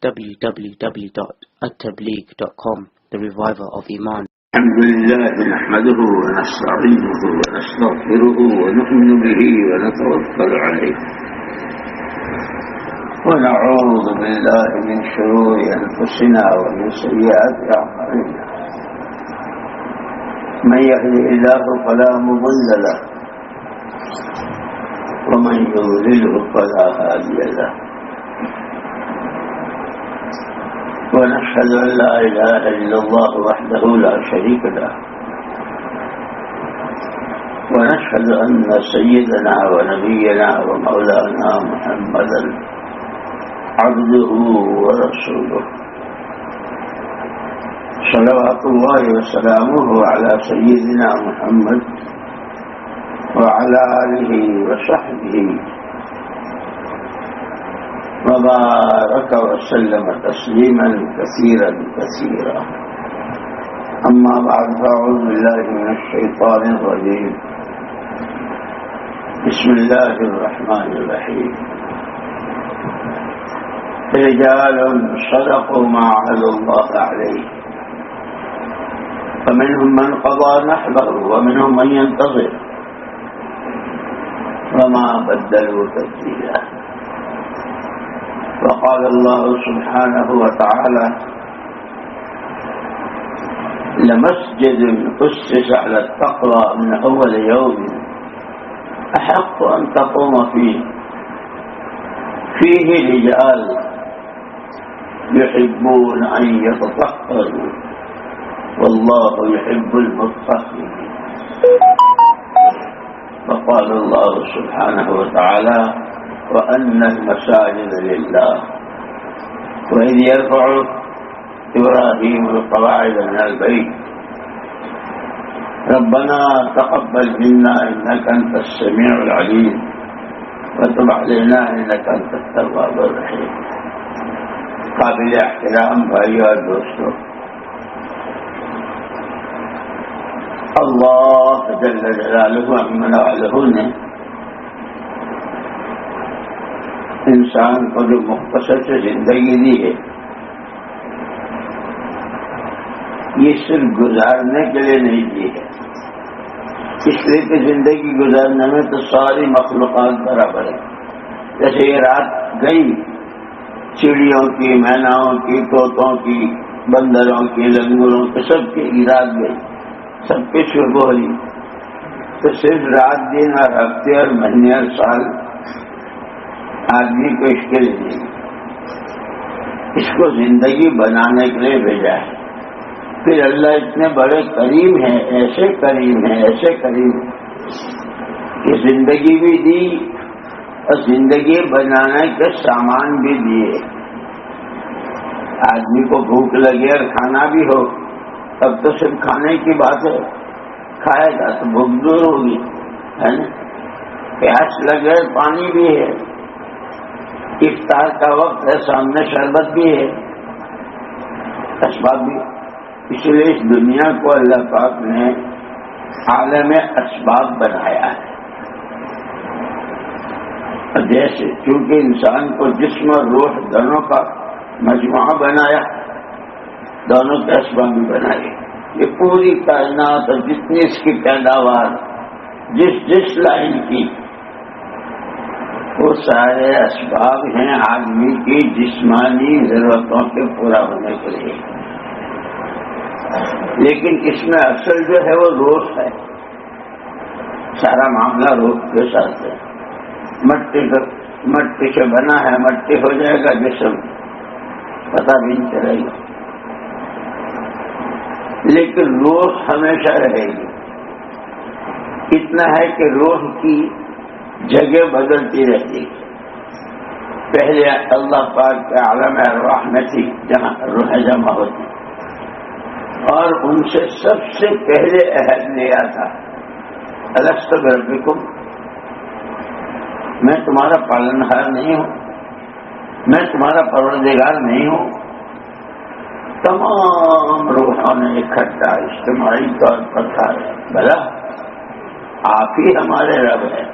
www.attableek.com, the reviver of Iman. الحمد لله نحمده ونستعينه ونستغفره ونؤمن به ونتوكل عليه ونعوذ بالله من شرور أنفسنا ومن سيئات أعمالنا من يهده الله فلا مضل له ومن يضلله فلا هادي له ونشهد أن لا إله إلا الله وحده لا شريك له ونشهد أن سيدنا ونبينا ومولانا محمدا عبده ورسوله صلوات الله وسلامه على سيدنا محمد وعلى آله وصحبه وبارك وسلم تسليما كثيرا كثيرا. أما بعد فأعوذ بالله من الشيطان الرجيم. بسم الله الرحمن الرحيم. رجال صدقوا ما عاهدوا الله عليه فمنهم من قضى نحبه ومنهم من ينتظر وما بدلوا تبديلا. وقال الله سبحانه وتعالى لمسجد أسس على التقوى من أول يوم أحق أن تقوم فيه رجال يحبون أن يتطهروا والله يحب المطهرين. وقال الله سبحانه وتعالى وأن المساجد لله وإذ يرفع إبراهيم القواعد من البيت ربنا تقبل منا إنك أنت السميع العليم وتب علينا إنك أنت التواب الرحيم. قابل احترام بھائیو اور دوستو، اللہ جل جلالہ امن والہ نے انسان کو جو مختصر سے زندگی دی ہے، یہ صرف گزارنے کے لیے نہیں دی ہے، اس لیے کہ زندگی گزارنے میں تو ساری مخلوقات برابر ہے. جیسے یہ رات گئی، چڑیوں کی، میناؤں کی، طوطوں کی، بندروں کی، لنگوروں کی، سب کی رات گئی، سب کی شب ہوئی. تو صرف رات، دن اور ہفتے اور مہینے اور سال آدمی کو اس کے لیے نہیں، اس کو زندگی بنانے کے لیے بھیجا ہے. پھر اللہ اتنے بڑے کریم ہیں، ایسے کریم ہیں، ایسے کریم کہ زندگی بھی دی اور زندگی بنانے کے سامان بھی دیے. آدمی کو بھوک لگے اور کھانا بھی ہو، تب تو صرف کھانے کی بات ہے، کھائے گا تو بھوک دور ہوگی، ہے نا. پیاس لگے پانی بھی ہے، افطار کا وقت ہے، سامنے شربت بھی ہے، اسباب بھی. اس لیے اس دنیا کو اللہ پاک نے عالم اسباب بنایا ہے. جیسے چونکہ انسان کو جسم اور روح دونوں کا مجموعہ بنایا، دونوں کے اسباب بھی بنائے. یہ پوری کائنات اور جتنی اس کی پیداوار جس لائن کی، وہ سارے اسباب ہیں آدمی کی جسمانی ضرورتوں کے پورا ہونے کے لیے. لیکن اس میں اصل جو ہے وہ روح ہے، سارا معاملہ روح کے ساتھ ہے. مٹی سے بنا ہے، مٹی ہو جائے گا جسم، پتہ بھی نہیں چلے گا. لیکن روح ہمیشہ رہے گی. اتنا ہے کہ روح کی جگہ بدلتی رہتی. پہلے اللہ پاک کے عالم ارواح میں تھی جہاں روح جمع ہوتی، اور ان سے سب سے پہلے عہد لیا تھا الست بربکم، میں تمہارا پالنہار نہیں ہوں، میں تمہارا پروردگار نہیں ہوں. تمام روحوں نے اکٹھا اجتماعی طور پر کہا بھلا آپ ہی ہمارے رب ہیں.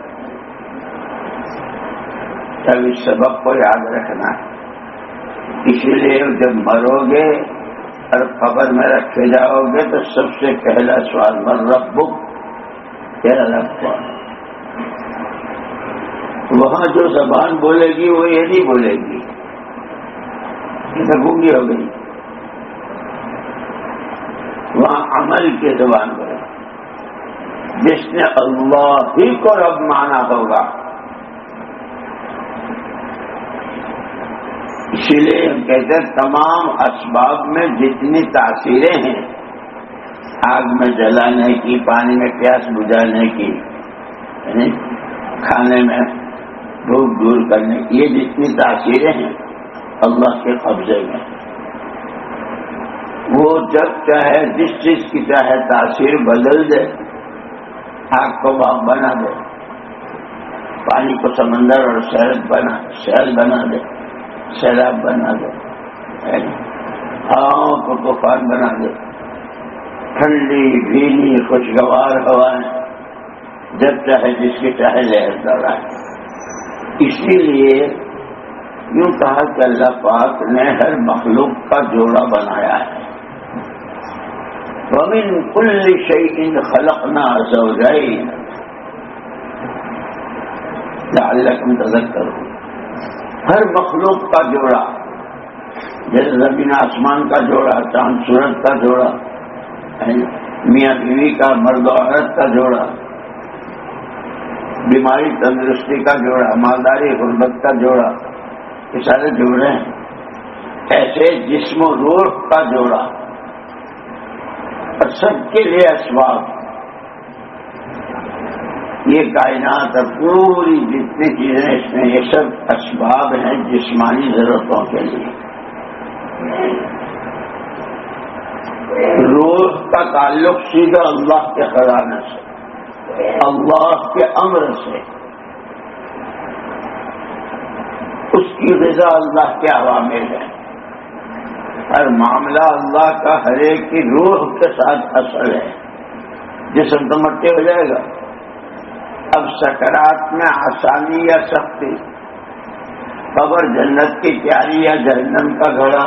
تب اس سبق کو یاد رکھنا ہے اسی لیے جب مرو گے اور قبر میں رکھے جاؤ گے تو سب سے پہلا سوال من ربک، تیرا رب کون؟ وہاں جو زبان بولے گی وہ یہ نہیں بولے گی، گونگی ہو گئی، وہاں عمل کی زبان بولے، جس نے اللہ ہی کو رب مانا ہوگا۔ اسی لیے ہم کہتے ہیں تمام اسباب میں جتنی تاثیریں ہیں، آگ میں جلانے کی، پانی میں پیاس بجھانے کی، یعنی کھانے میں بھوک دور کرنے کی، یہ جتنی تاثیریں ہیں اللہ کے قبضے میں۔ وہ جب چاہے جس چیز کی چاہے تاثیر بدل دے، آگ کو باغ بنا دے، پانی کو سمندر اور سیل بنا دے، سیلاب بنا دے، ہواؤں کو طوفان بنا دے، ٹھنڈی بھیلی خوشگوار ہوائیں جب چاہے جس کی چاہے لہر دوڑائے۔ اسی لیے یوں کہا کہ اللہ پاک نے ہر مخلوق کا جوڑا بنایا ہے۔ وَمِن كُلِّ شَيْءٍ خَلَقْنَا زَوْجَيْنِ لَعَلَّكُمْ تَذَكَّرُونَ۔ ہر مخلوق کا جوڑا، جیسے زمین آسمان کا جوڑا، چاند سورج کا جوڑا، میاں بیوی کا، مرد و عورت کا جوڑا، بیماری تندرستی کا جوڑا، مالداری غربت کا جوڑا، یہ سارے جوڑے ہیں۔ ایسے جسم و روح کا جوڑا، اور سب کے لیے اسباب، یہ کائنات اور پوری جتنی چیزیں اس میں، یہ سب اسباب ہیں جسمانی ضرورتوں کے لیے۔ روح کا تعلق سیدھا اللہ کے خزانے سے، اللہ کے امر سے، اس کی غذا اللہ کے عوامل ہے۔ ہر معاملہ اللہ کا ہر ایک کی روح کے ساتھ اصل ہے۔ جسم تو مٹی ہو جائے گا، اب سکرات میں آسانی یا سختی، قبر جنت کی تیاری یا جہنم کا گھڑا،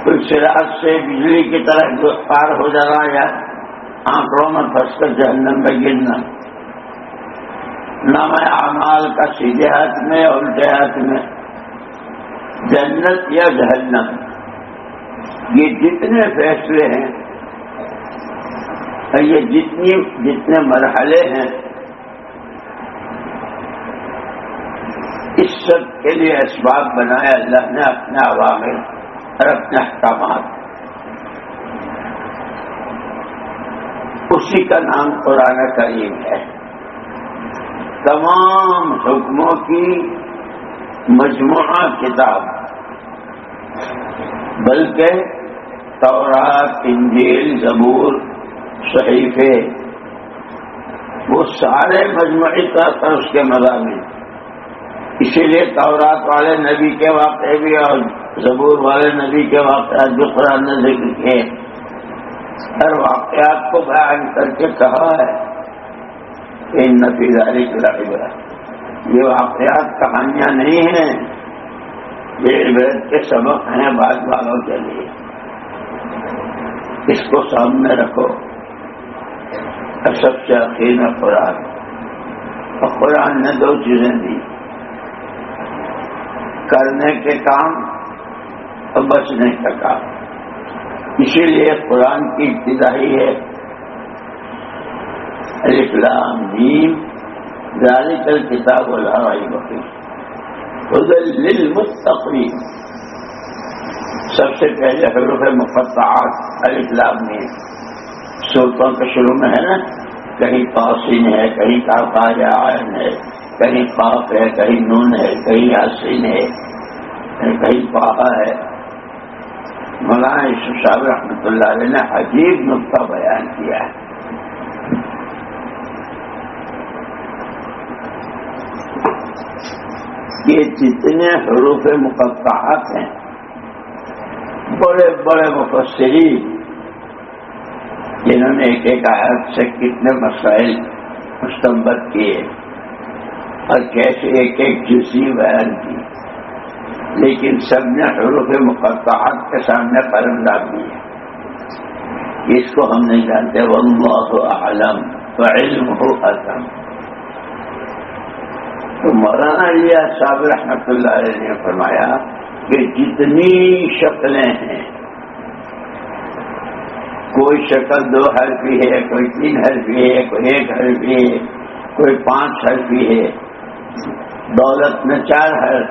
کوئی صراط سے بجلی کی طرح پار ہو جانا یا آنکڑوں میں پھنس کر جہنم میں گرنا، نام اعمال کا سیدھے ہاتھ میں اور الٹے ہاتھ میں، جنت یا جہنم، یہ جتنے فیصلے ہیں، یہ جتنے مرحلے ہیں، اس سب کے لیے اسباب بنایا اللہ نے اپنے عوامل اور اپنے احکامات۔ اسی کا نام قرآن کریم ہے۔ تمام حکموں کی مجموعہ کتاب، بلکہ تورات، انجیل، زبور، صحیفے، وہ سارے مجموعی طور پر اس کے مضامین۔ اسی لیے تورات والے نبی کے واقعے بھی اور زبور والے نبی کے واقعات جو قرآن نے ذکر کیے، ہر واقعات کو بیان کر کے کہا ہے کہ ان فی ذلک لعبرۃ، یہ واقعات کہانیاں نہیں ہیں، یہ عبرت کے سبق ہیں بعد والوں کے لیے۔ اس کو سامنے رکھو۔ سب سے عقیم ہے قرآن، اور قرآن نے دو چیزیں دی، کرنے کے کام اور بچنے کا کام۔ اسی لیے قرآن کی ابتدائی ہے الف لام میم ذالک الکتاب لا ریب فیہ ھدی للمتقین۔ سب سے پہلے حروف مقطعات الف لام میم، سورتوں کے شروع میں ہے نا، کہیں طاسین ہے، کہیں کاف یا عین ہے، کہیں قاف ہے، کہیں نون ہے، کہیں یاسین ہے، کہیں طٰہٰ ہے۔ مولانا یوسف صاحب رحمۃ اللہ علیہ نے عجیب نقطہ بیان کیا ہے۔ یہ جتنے حروف مقطعات ہیں، بڑے بڑے مفسرین جنہوں نے ایک ایک آیت سے کتنے مسائل مستنبط کیے اور کیسے ایک ایک جزئی بیان کی، لیکن سب نے حروف مقطعات کے سامنے قلم ڈال دیے. اس کو ہم نہیں جانتے. واللہ اعلم وعلمہ اتم. تو مولانا الیاس صاحب رحمۃ اللہ علیہ نے فرمایا کہ جتنی شکلیں ہیں، کوئی شکل 2 حرفی ہے، کوئی 3 حرفی ہے، کوئی 1 حرفی ہے، کوئی 5 حرفی ہے. دولت میں 4 حرف،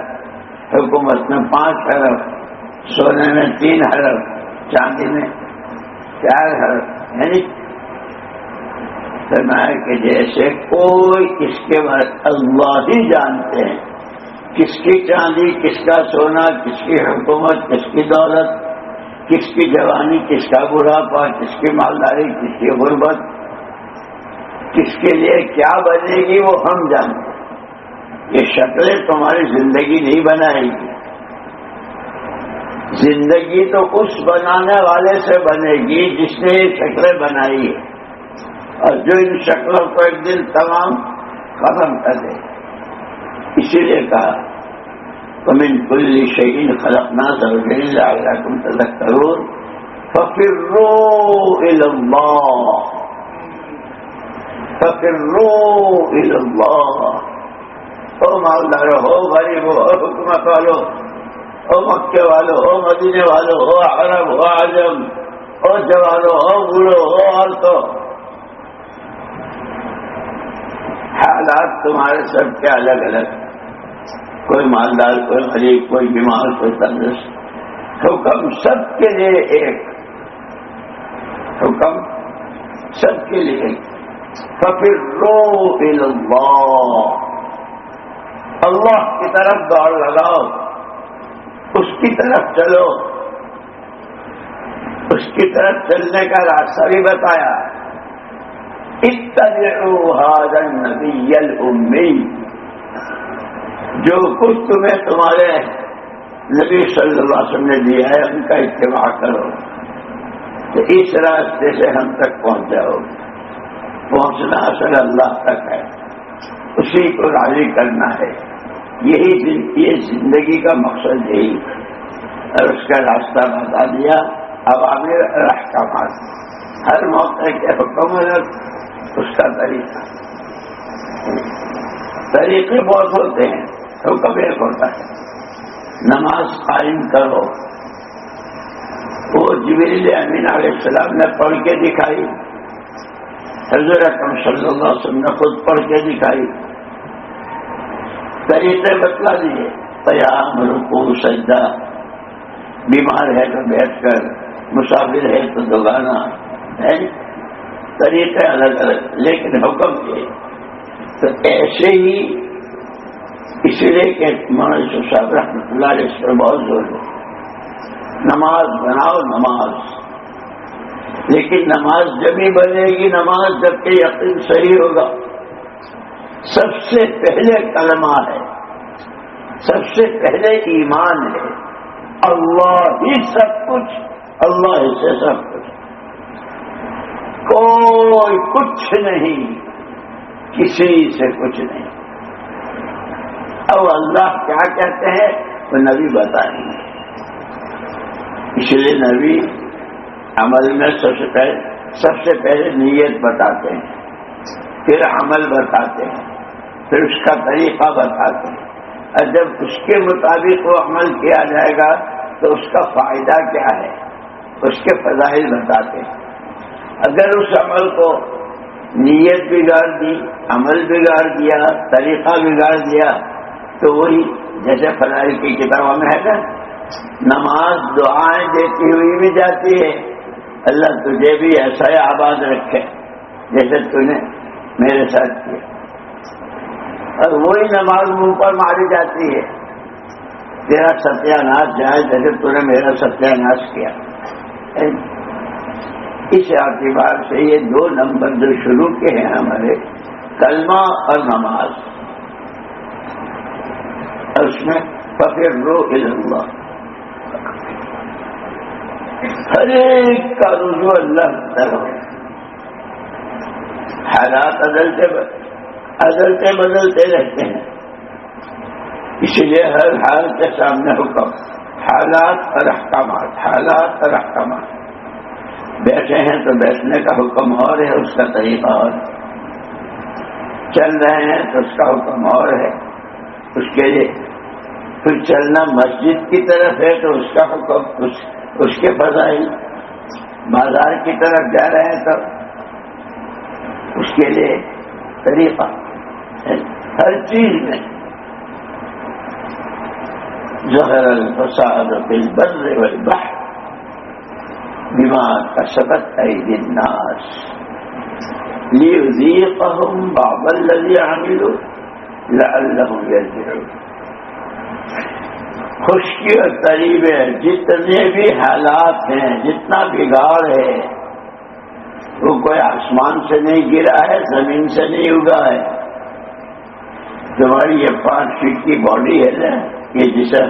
حکومت میں 5 حرف، سونے میں 3 حرف، چاندی میں 4 حرف. یعنی فرمایا کہ جیسے کوئی اس کے بعد اللہ ہی جانتے ہیں کس کی چاندی، کس کا سونا، کس کی حکومت، کس کی دولت، کس کی جوانی، کس کا بڑھاپا، کس کی مالداری، کس کی غربت، کس کے لیے کیا بنے گی وہ ہم جانتے ہیں. یہ شکلیں تمہاری زندگی نہیں بنائے گی. زندگی تو اس بنانے والے سے بنے گی جس نے یہ شکلیں بنائی ہے، اور جو ان شکلوں کو ایک دن تمام ختم کر دے. اسی لیے کہا وَمِن كُلِّ شَيْءٍ خَلَقْنَا زَوْجَيْنِ لَعَلَّكُمْ تَذَكَّرُونَ فَفِرُّوا إِلَى اللَّهِ فَفِرُّوا إِلَى اللَّهِ. او مالدار ہو، غریب ہو، حکومت والو، او مکے والو، او مدینے والو، او عرب، او عجم، او جوانو، او بوڑھو، او عورتوں، حالات تمہارے سب کے الگ الگ. کوئی مالدار، کوئی غریب، کوئی بیمار، کوئی تندرست. حکم سب کے لیے ایک، حکم سب کے لیے ایک. فَفِرُّوا إِلَى اللَّهِ. اللہ کی طرف دوڑ لگاؤ، اس کی طرف چلو. اس کی طرف چلنے کا راستہ بھی بتایا. اتبعوا هذا النبي الأمي. جو کچھ تمہیں تمہارے نبی صلی اللہ علیہ وسلم نے دیا ہے ان کا اتباع کرو، تو اس راستے سے ہم تک پہنچ جاؤ. پہنچنا اصل اللہ تک ہے، اسی کو راضی کرنا ہے. یہ زندگی کا مقصد یہی، اور اس کا راستہ بتا دیا. اوامر اور احکامات، ہر موقع کے حکم الگ، اس کا طریقے بہت ہوتے ہیں. حکم ایک ہوتا ہے نماز قائم کرو، وہ جبریل امین علیہ السلام نے پڑھ کے دکھائی، حضرت اکرم صلی اللہ علیہ وسلم نے خود پڑھ کے دکھائی. طریقے بتلا دیے، قیام، رکوع، سجدہ، بیمار ہے تو بیٹھ کر، مسافر ہے تو دوگانا ہے. طریقے الگ الگ، لیکن حکم یہ. تو ایسے ہی اس لیے کہ مولانا صاحب رحمۃ اللہ علیہ اس پر بہت زور ہے. نماز بناؤ، نماز. لیکن نماز جب ہی بنے گی، نماز جب کہ یقین صحیح ہوگا. سب سے پہلے کلمہ ہے، سب سے پہلے ایمان ہے. اللہ ہی سب کچھ، اللہ ہی سے سب کچھ، کوئی کچھ نہیں، کسی سے کچھ نہیں. اب اللہ کیا کہتے ہیں تو نبی بتائیں گے. اس لیے نبی عمل میں سب سے پہلے نیت بتاتے ہیں، پھر عمل بتاتے ہیں، پھر اس کا طریقہ بتاتے ہیں. اور جب اس کے مطابق وہ عمل کیا جائے گا تو اس کا فائدہ کیا ہے، اس کے فضائل بتاتے ہیں. اگر اس عمل کو نیت بگاڑ دی، عمل بگاڑ دیا، طریقہ بگاڑ دیا، تو وہی جیسے فضائل کی کتابوں میں ہے نا، نماز دعائیں دیتی ہوئی بھی جاتی ہے، اللہ تجھے بھی ایسا ہی آباد رکھے جیسے تو نے میرے ساتھ کیا. اور وہی نماز منہ پر ماری جاتی ہے، تیرا ستیہ ناش جائے جیسے تو نے میرا ستیہ ناش کیا. اس اعتبار سے یہ 2 نمبر جو شروع کے ہیں ہمارے، کلمہ اور نماز، اور اس میں فَفِرُّوا إِلَى اللَّهِ. ہر ایک کا رجوع اللہ کی طرف. حالات بدلتے بدلتے رہتے ہیں. اسی لیے ہر حال کے سامنے حکم، حالات اور احکامات، حالات اور احکامات۔ بیٹھے ہیں تو بیٹھنے کا حکم اور ہے، اس کا طریقہ اور ہے، چل رہے ہیں تو اس کا حکم اور ہے اس کے لیے، پھر چلنا مسجد کی طرف ہے تو اس کا حکم، اس کے فضائل، بازار کی طرف جا رہے ہیں تو اس کے لیے طریقہ ہے، ہر چیز میں۔ ظہر الفساد فی البر والبحر بما کسبت ایدی الناس لیذیقہم بعض الذی عملوا لعلہم یرجعون۔ خشکی اور تری میں جتنے بھی حالات ہیں، جتنا بگاڑ ہے، وہ کوئی آسمان سے نہیں گرا ہے، زمین سے نہیں اگا ہے۔ تمہاری یہ 5 فٹ کی باڈی ہے نا، یہ جسم،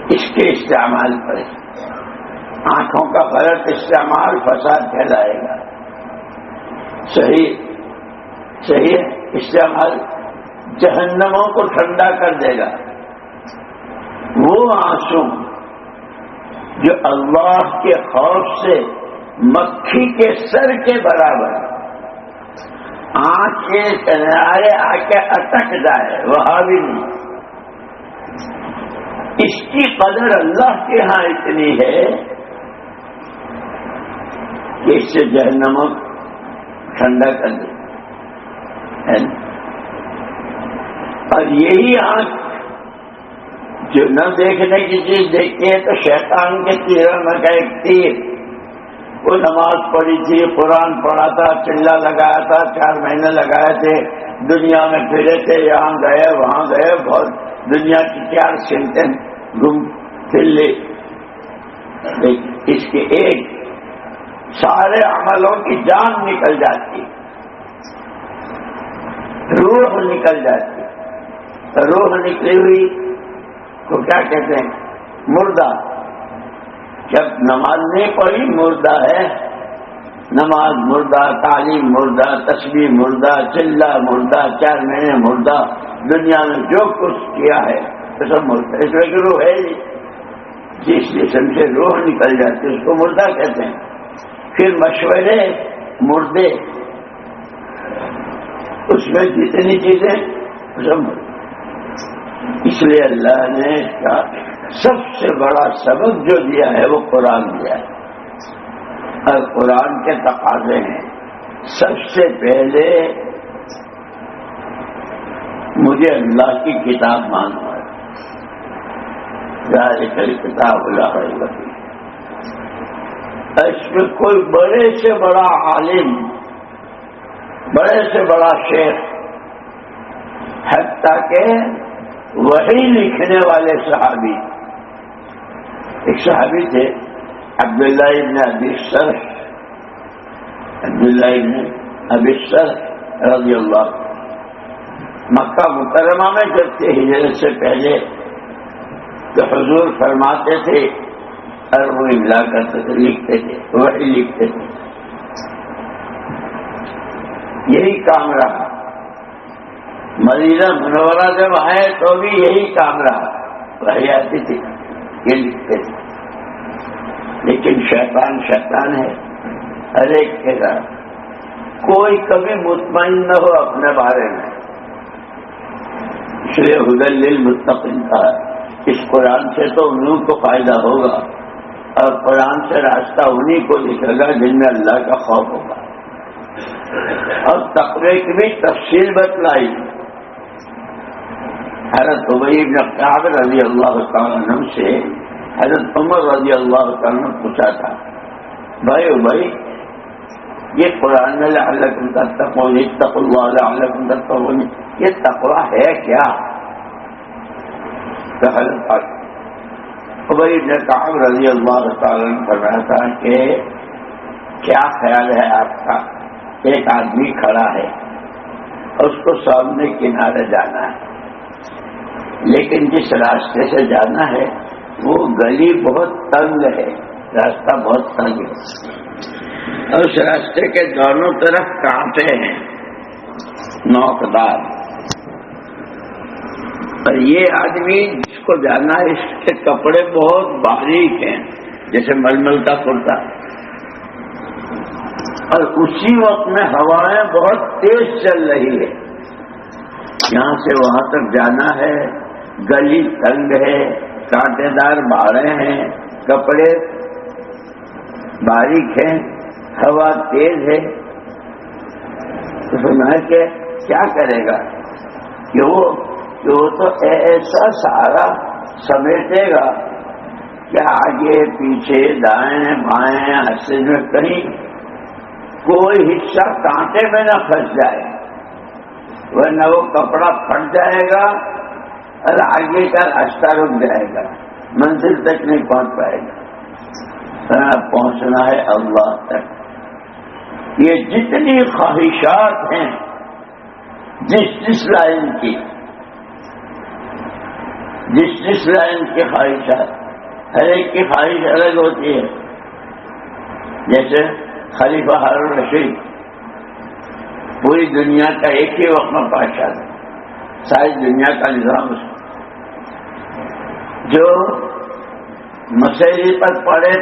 اس کے استعمال پر آنکھوں کا غلط استعمال فساد پھیلائے گا، صحیح استعمال جہنموں کو ٹھنڈا کر دے گا۔ وہ آنسو جو اللہ کے خوف سے مکھی کے سر کے برابر آنکھ کے کنارے آ کے اٹک جائے، وہاں بھی نہیں۔ اس کی قدر اللہ کے ہاں اتنی ہے کہ اس سے جہنم ٹھنڈا کر دے۔ اور یہی آنکھ جو نہ دیکھنے کی چیز دیکھتی ہے تو شیطان کے تیروں میں کا ایک تیر، وہ نماز پڑھی تھی، قرآن پڑھا تھا، چلا لگایا تھا، 4 مہینے لگائے تھے، دنیا میں پھرے تھے، یہاں گئے وہاں گئے، بہت دنیا کی 4 سمتیں گھوم پھر لی، اس کے ایک سارے عملوں کی جان نکل جاتی، روح نکل جاتی۔ روح نکلی ہوئی کو کیا کہتے ہیں؟ مردہ۔ جب نماز نہیں پڑھی مردہ ہے، نماز مردہ، تعلیم مردہ، تسبیح مردہ، چلا مردہ، 4 مہینے مردہ، دنیا میں جو کچھ کیا ہے تو سب مردہ۔ اس میں روح ہے جس جسم سے روح نکل جاتی ہے اس کو مردہ کہتے ہیں۔ پھر مشورے مردے، اس میں جتنی چیزیں سب مردہ۔ اس لیے اللہ نے اس کا سب سے بڑا سبق جو دیا ہے وہ قرآن دیا ہے، اور قرآن کے تقاضے ہیں۔ سب سے پہلے مجھے اللہ کی کتاب ماننا ہے، ذالک الکتاب لا ریب فیہ۔ اس میں کوئی بڑے سے بڑا عالم، بڑے سے بڑا شیخ، حتیٰ کہ وہی لکھنے والے صحابی، ایک صحابی تھے عبداللہ ابن ابی السرح، عبداللہ ابن ابی السرح رضی اللہ، مکہ مکرمہ میں جب تھے ہجرت سے پہلے تو حضور فرماتے تھے اور وہ املا کرتے تھے، لکھتے تھے، وہی لکھتے تھے، یہی کام رہا۔ مدینہ منورہ جب آئے تو بھی یہی کام رہا، وہی آتی تھی، یہ لکھتے تھے۔ لیکن شیطان ہے، ہر ایک کے ساتھ، کوئی کبھی مطمئن نہ ہو اپنے بارے میں۔ اس لیے ہدی للمتقین کہا، اس قرآن سے تو انہیں کو فائدہ ہوگا، اور قرآن سے راستہ انہیں کو دکھے گا جن میں اللہ کا خوف ہوگا۔ اور تقوی کی بھی تفصیل بتلائی۔ حضرت ابی بن کعب رضی اللہ تعالیٰ عنہ سے حضرت عمر رضی اللہ تعالیٰ عنہ پوچھا تھا، بھائی یہ قرآن میں لعلکم تتقون، اتقوا اللہ لعلکم تتقون، یہ تقوی ہے کیا؟ تو حضرت ابی بن کعب رضی اللہ تعالیٰ عنہ فرمایا تھا کہ کیا خیال ہے آپ کا، ایک آدمی کھڑا ہے، اس کو سامنے کنارے جانا ہے، لیکن جس راستے سے جانا ہے وہ گلی بہت تنگ ہے، راستہ بہت تنگ ہے، اور اس راستے کے دونوں طرف کانٹے ہیں، نوکدار، اور یہ آدمی جس کو جانا ہے اس کے کپڑے بہت باریک ہیں، جیسے ململ کا کرتا، اور اسی وقت میں ہوائیں بہت تیز چل رہی ہے، یہاں سے وہاں تک جانا ہے، گلی تنگ ہے، کانٹے دار باڑے ہیں، کپڑے باریک ہیں، ہوا تیز ہے، تو سنا کہ کیا کرے گا کہ وہ تو ایسا سارا سمیٹے گا کہ آگے پیچھے دائیں بائیں حصے میں کہیں کوئی حصہ کانٹے میں نہ پھنس جائے، ورنہ وہ کپڑا پھٹ جائے گا اور آگے کا راستہ رک جائے گا، منزل تک نہیں پہنچ پائے گا۔ پہنچنا ہے اللہ تک۔ یہ جتنی خواہشات ہیں جس لائن کی خواہشات، ہر ایک کی خواہش الگ ہوتی ہے۔ جیسے خلیفہ ہارون الرشید پوری دنیا کا ایک ہی وقت میں بادشاہ تھا، ساری دنیا کا نظام اس جو مسیری پر پڑے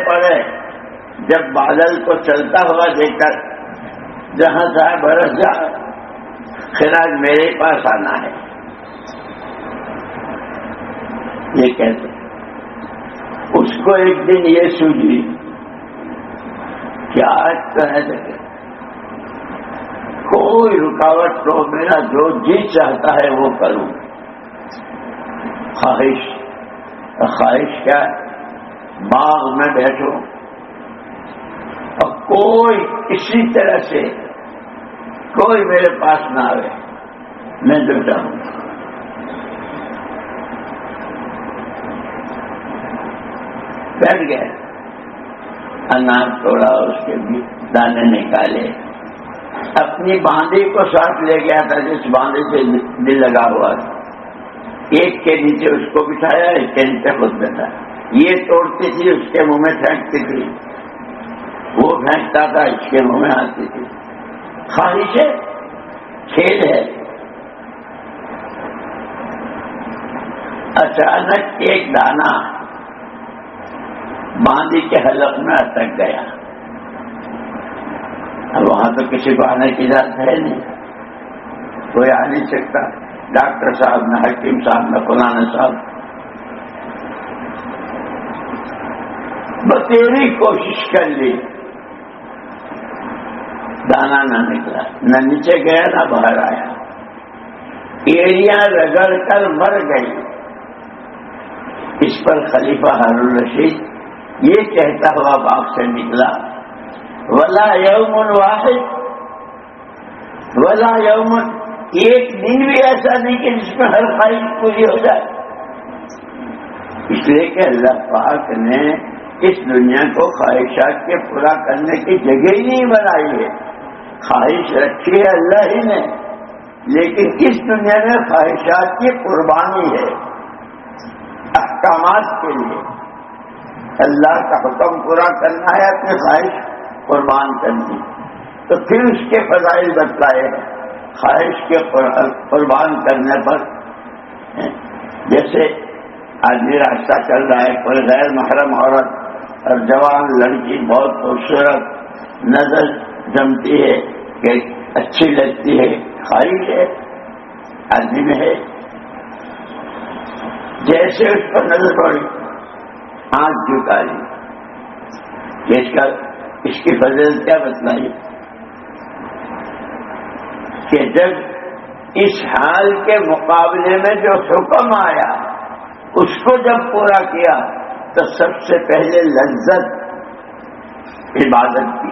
جب بادل کو چلتا ہوا دیکھ کر جہاں چاہے برس جا، خراج میرے پاس آنا ہے، یہ کہتے اس کو ایک دن یہ سوجی کہ آج تو ہے جگہ کوئی رکاوٹ تو میرا جو جی چاہتا ہے وہ کروں۔ خواہش کیا؟ باغ میں بیٹھو اور کوئی کسی طرح سے کوئی میرے پاس نہ آئے، میں ڈٹا ہوں۔ بیٹھ گئے، انار توڑا، اس کے بھی دانے نکالے، اپنی باندھی کو ساتھ لے گیا تھا جس باندھی سے دل لگا ہوا تھا، ایک کے نیچے اس کو بٹھایا، ایک کے نیچے خود بیٹھا، یہ توڑتی تھی اس کے منہ میں پھینکتی تھی، وہ پھینکتا تھا اس کے منہ میں آتی تھی۔ خواہش ہے، کھیل ہے۔ اچانک ایک دانہ باندھی کے حلق میں اٹک گیا، اب وہاں تو کسی کو آنے کی اجازت ہے نہیں، کوئی آ نہیں سکتا، ڈاکٹر صاحب نہ حکیم صاحب نہ فلانا صاحب۔ بتیری کوشش کر لی، دانا نہ نکلا، نہ نیچے گیا نہ باہر آیا، ایڑیاں رگڑ کر مر گئی۔ اس پر خلیفہ ہارون الرشید یہ کہتا ہوا باغ سے نکلا، ولا یوم واحد، ولا یوم، ایک دن بھی ایسا نہیں کہ جس میں ہر خواہش پوری ہو جائے، اس لیے کہ اللہ پاک نے اس دنیا کو خواہشات کے پورا کرنے کی جگہ ہی نہیں بنائی ہے۔ خواہش رکھی ہے اللہ ہی نے، لیکن اس دنیا میں خواہشات کی قربانی ہے، احکامات کے لیے اللہ کا حکم پورا کرنا ہے، اپنی خواہش قربان کرنی، تو پھر اس کے فضائل بتلائے ہیں۔ خواہش کے قربان کرنے پر جیسے آدمی راستہ چل رہا ہے، کوئی غیر محرم عورت اور جوان لڑکی بہت خوبصورت نظر جمتی ہے کہ اچھی لگتی ہے، خواہش ہے آدمی میں ہے، جیسے اس پر نظر پڑی آنکھ جھکا لی کہ اس کی فضیلت کیا بتلائی کہ جب اس حال کے مقابلے میں جو حکم آیا اس کو جب پورا کیا تو سب سے پہلے لذت عبادت کی۔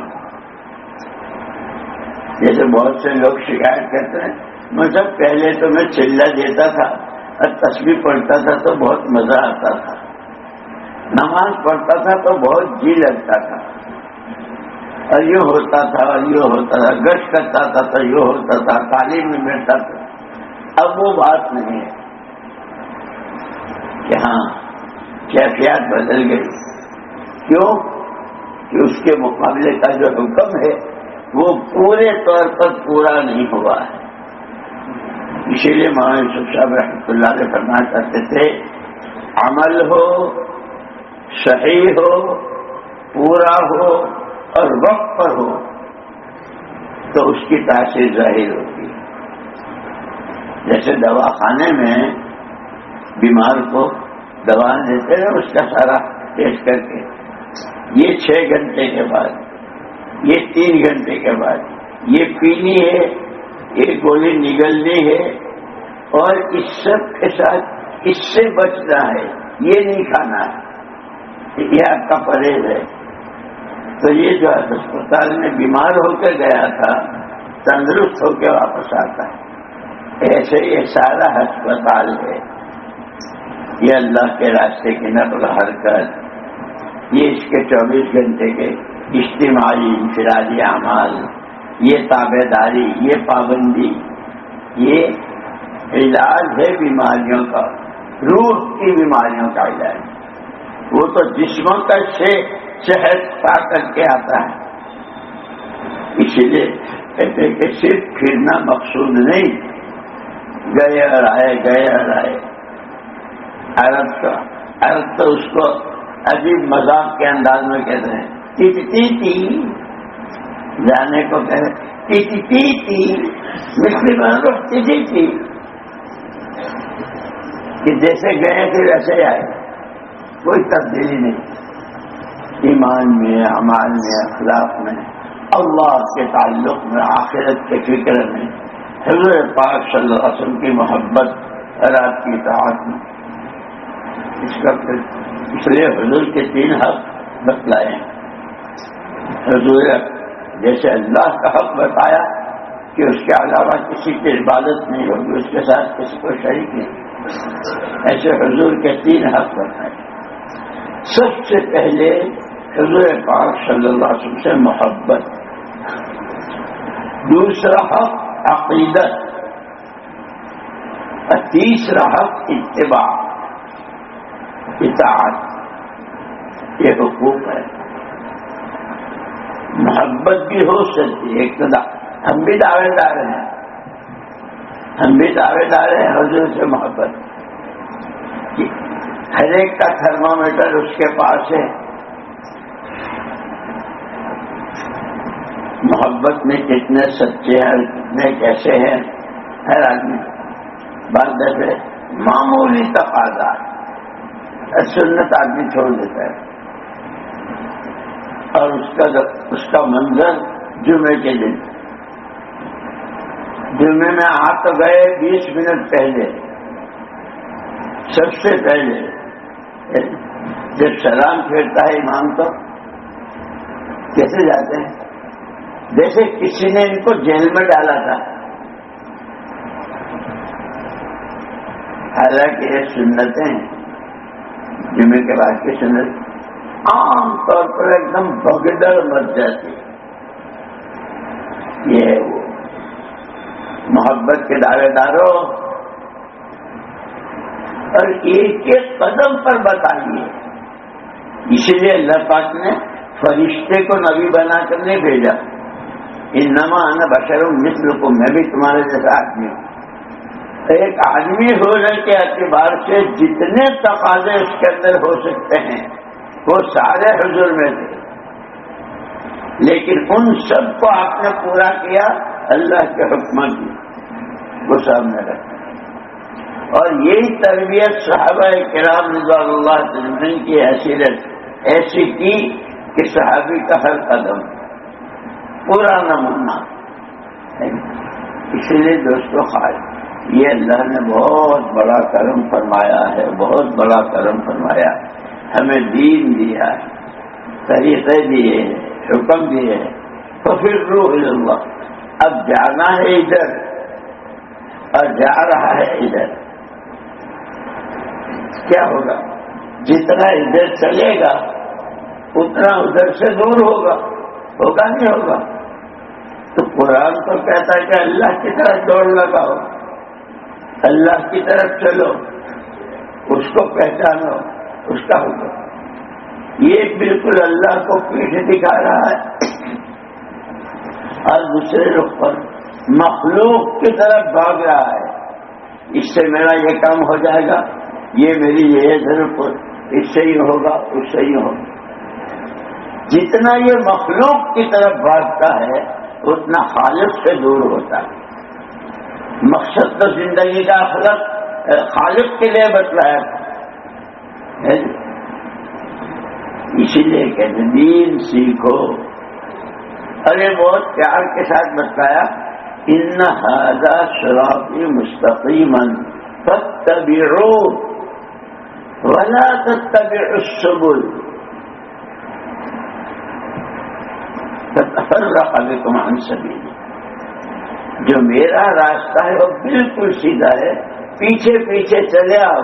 جیسے بہت سے لوگ شکایت کرتے ہیں، مطلب پہلے تو میں چلہ دیتا تھا اور تسبیح پڑھتا تھا تو بہت مزہ آتا تھا، نماز پڑھتا تھا تو بہت جی لگتا تھا، اور یہ ہوتا تھا اور یہ ہوتا تھا، گشت کرتا تھا تو یہ ہوتا تھا، تعلیم میں بیٹھتا تھا۔ اب وہ بات نہیں ہے کہ ہاں کیفیات بدل گئی، کیوں کہ اس کے مقابلے کا جو حکم ہے وہ پورے طور پر پورا نہیں ہوا ہے، اسی لیے مولانا یوسف صاحب رحمۃ اللہ علیہ فرمایا کرتے تھے عمل ہو، صحیح ہو، پورا ہو اور وقت پر ہو تو اس کی تاثیر ظاہر ہوتی ہے۔ جیسے دواخانے میں بیمار کو دوا دیتے ہیں اس کا سارا ٹیسٹ کر کے، یہ 6 گھنٹے کے بعد، یہ 3 گھنٹے کے بعد یہ پینی ہے، یہ گولی نگلنی ہے، اور اس سب کے ساتھ اس سے بچنا ہے، یہ نہیں کھانا ہے، یہ آپ کا پرہیز ہے۔ تو یہ جو ہسپتال میں بیمار ہو کے گیا تھا تندرست ہو کے واپس آتا ہے، ایسے یہ سارا ہسپتال ہے، یہ اللہ کے راستے کی نقل حرکت، یہ اس کے 24 گھنٹے کے اجتماعی انفرادی اعمال، یہ تابع داری، یہ پابندی، یہ علاج ہے بیماریوں کا، روح کی بیماریوں کا علاج۔ وہ تو جسموں کا سے صحت پا کر کے آتا ہے۔ اسی لیے کہتے ہیں کہ صرف پھرنا مقصود نہیں، گئے اور آئے، گئے اور آئے۔ عرب تو اس کو عجیب مذاق کے انداز میں کہتے ہیں ٹی جانے کو کہتے ٹی مصری بنو ٹی کہ جیسے گئے تھے ویسے آئے، کوئی تبدیلی نہیں، ایمان میں، اعمال میں، اخلاق میں، اللہ کے تعلق میں، آخرت کے فکر میں، حضور پاک صلی اللہ علیہ وسلم کی محبت اور آپ کی اطاعت میں۔ اس لیے حضور کے 3 حق بتلائے ہیں۔ حضور جیسے اللہ کا حق بتایا کہ اس کے علاوہ کسی کی عبادت نہیں ہوگی، اس کے ساتھ کسی کو شریک نہیں، ایسے حضور کے 3 حق بتائے۔ سب سے پہلے حضور پاک صلی اللہ علیہ وسلم سے محبت، دوسرا حق عقیدت، اور تیسرا حق اتباع، اطاعت۔ یہ حقوق ہے۔ محبت بھی ہو سکتی ہے، اقتداء، ہم بھی دعوے دار ہیں، ہم بھی دعوے دار ہیں حضور سے محبت۔ ہر ایک کا تھرمامیٹر اس کے پاس ہے، محبت میں کتنے سچے ہیں، کتنے کیسے ہیں، ہر آدمی بات دفعہ معمولی تقاضا، سنت آدمی چھوڑ دیتا ہے، اور اس کا منظر جمعے کے دن، جمعے میں آ تو گئے 20 منٹ پہلے، سب سے پہلے جب سلام پھیرتا ہے امام تو کیسے جاتے ہیں؟ جیسے کسی نے ان کو جیل میں ڈالا تھا۔ حالانکہ یہ سنتیں جمعے کے بعد کی سنت عام طور پر ایک دم بگدڑ مچ جاتی، یہ ہے وہ محبت کے دعوے داروں، اور ایک ایک قدم پر بتائیے۔ اسی لیے اللہ پاک نے فرشتے کو نبی بنا کر نہیں بھیجا، انما انا بشر مثلکم، میں بھی تمہارے جیسا آدمی ہوں۔ ایک آدمی ہونے کے اعتبار سے جتنے تقاضے اس کے اندر ہو سکتے ہیں وہ سارے حضور میں تھے، لیکن ان سب کو آپ نے پورا کیا اللہ کے حکم کی، وہ سامنے رکھا۔ اور یہی تربیت صحابہ کرام رضوان اللہ اجمعین کی حیثیت ایسی کی کہ صحابی کا ہر قدم پورا نمونہ۔ اسی لیے دوستو خواہش، یہ اللہ نے بہت بڑا کرم فرمایا ہے، بہت بڑا کرم فرمایا، ہمیں دین دیا ہے، طریقے دیے ہیں، حکم دیے ہیں، ففروا الی اللہ۔ اب جانا ہے ادھر اور جا رہا ہے ادھر، کیا ہوگا؟ جتنا ادھر چلے گا اتنا ادھر سے دور ہوگا نہیں ہوگا؟ تو قرآن تو کہتا ہے کہ اللہ کی طرف دوڑ لگاؤ، اللہ کی طرف چلو، اس کو پہچانو، اس کا حکم۔ یہ بالکل اللہ کو پیٹھ دکھا رہا ہے اور دوسرے رخ پر مخلوق کی طرف بھاگ رہا ہے۔ اس سے میرا یہ کام ہو جائے گا، یہ میری یہ ضرورت، اس سے ہی ہوگا، اس سے ہی ہوگا۔ جتنا یہ مخلوق کی طرف بھاگتا ہے اتنا خالق سے دور ہوتا ہے۔ مقصد تو زندگی کا خالق کے لیے بتلایا ہے، اسی لیے کہتے دین سیکھو، اور یہ بہت پیار کے ساتھ بتلایا، ان ھذا صراطی مستقیما فاتبعوہ ولا تتبعوا السبل فتفرق بکم عن سبیلہ۔ جو میرا راستہ ہے وہ بالکل سیدھا ہے، پیچھے پیچھے چلے آؤ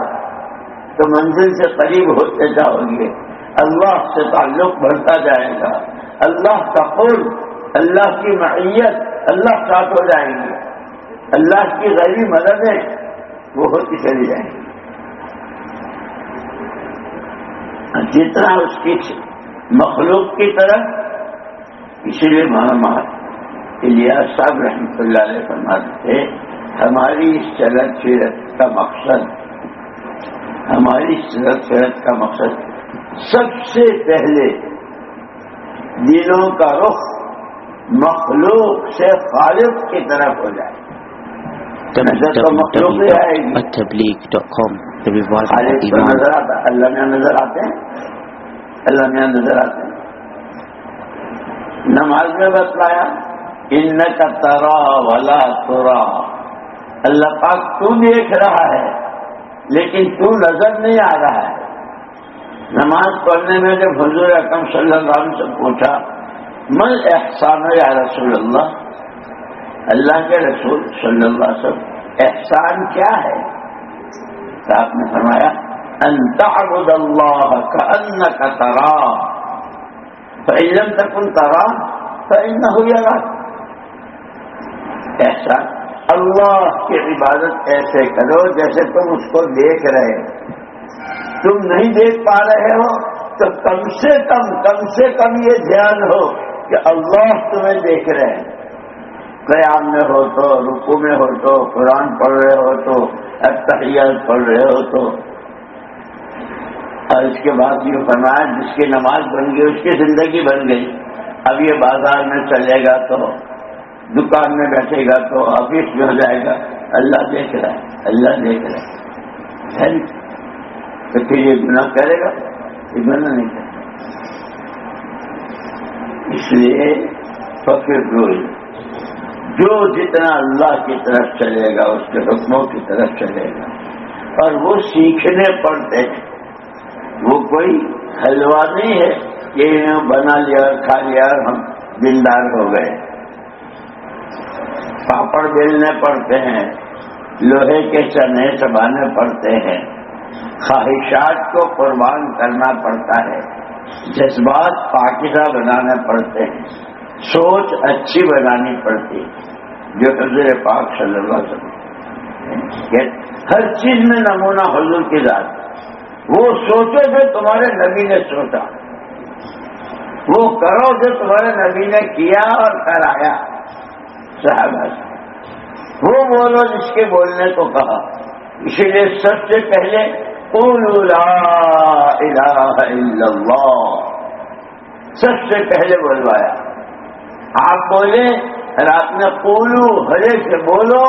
تو منزل سے قریب ہوتے جاؤ گے، اللہ سے تعلق بڑھتا جائے گا، اللہ کا قرب، اللہ کی معیت، اللہ ساتھ ہو جائیں گے، اللہ کی غیبی مددیں وہ ہوتی چلی جائیں گی۔ جتنا اس کی مخلوق کی طرف، اسی لیے مولانا الیاس صاحب رحمۃ اللہ علیہ فرماتے تھے ہماری اس چلت پھرت کا مقصد، ہماری چلت پھرت کا مقصد سب سے پہلے دلوں کا رخ مخلوق سے خالق کی طرف ہو جائے۔ نظر تو مخلوق ہی آئے گی، خالق تو نظر آتا، اللہ میں نظر آتے ہیں، اللہ میں نظر آتے ہیں۔ نماز میں بتلایا انک ترا ولا ترا، اللہ پاک تو دیکھ رہا ہے لیکن تو نظر نہیں آ رہا ہے۔ نماز پڑھنے میں جب حضور اکرم صلی اللہ علیہ وسلم سے پوچھا مل احسان یا رسول اللہ، اللہ کے رسول صلی اللہ علیہ وسلم احسان کیا ہے؟ تو آپ نے فرمایا ان تعبد اللہ کأنک تراہ فإن لم تكن تراہ فإنہ یراک۔ احسان، اللہ کی عبادت ایسے کرو جیسے تم اس کو دیکھ رہے ہو، تم نہیں دیکھ پا رہے ہو تو کم سے کم یہ دھیان ہو کہ اللہ تمہیں دیکھ رہے ہیں۔ قیام میں ہو تو، رکوع میں ہو تو، قرآن پڑھ رہے ہو تو، التحیات پڑھ رہے ہو تو، اور اس کے بعد یہ فرمایا جس کی نماز بن گئی اس کی زندگی بن گئی۔ اب یہ بازار میں چلے گا تو، دکان میں بیٹھے گا تو، آفس میں ہو جائے گا، اللہ دیکھ رہا ہے، اللہ دیکھ رہا ہے، تو پھر یہ گناہ کرے گا؟ یہ گناہ نہیں کرے گا۔ اس لیے فکر روز جو جتنا اللہ کی طرف چلے گا اس کے حکموں کی طرف چلے گا، اور وہ سیکھنے پڑتے ہیں، وہ کوئی حلوہ نہیں ہے کہ بنا لیا کھا لیا اور ہم دیندار ہو گئے۔ پاپڑ بیلنے پڑتے ہیں، لوہے کے چنے چبانے پڑتے ہیں، خواہشات کو قربان کرنا پڑتا ہے، جذبات پاکیزہ بنانے پڑتے ہیں، سوچ اچھی بنانی پڑتی ہے، جو حضور پاک صلی اللہ علیہ وسلم ہر چیز میں نمونہ حضور کی ذات۔ وہ سوچو جو تمہارے نبی نے سوچا، وہ کرو جو تمہارے نبی نے کیا اور کرایا، صحابہ سے وہ بولو جس کے بولنے کو کہا۔ اسی لیے سب سے پہلے قولوا لا الہ الا اللہ سب سے پہلے بلوایا۔ آپ بولے اور آپ نے قولو ہرے سے بولو،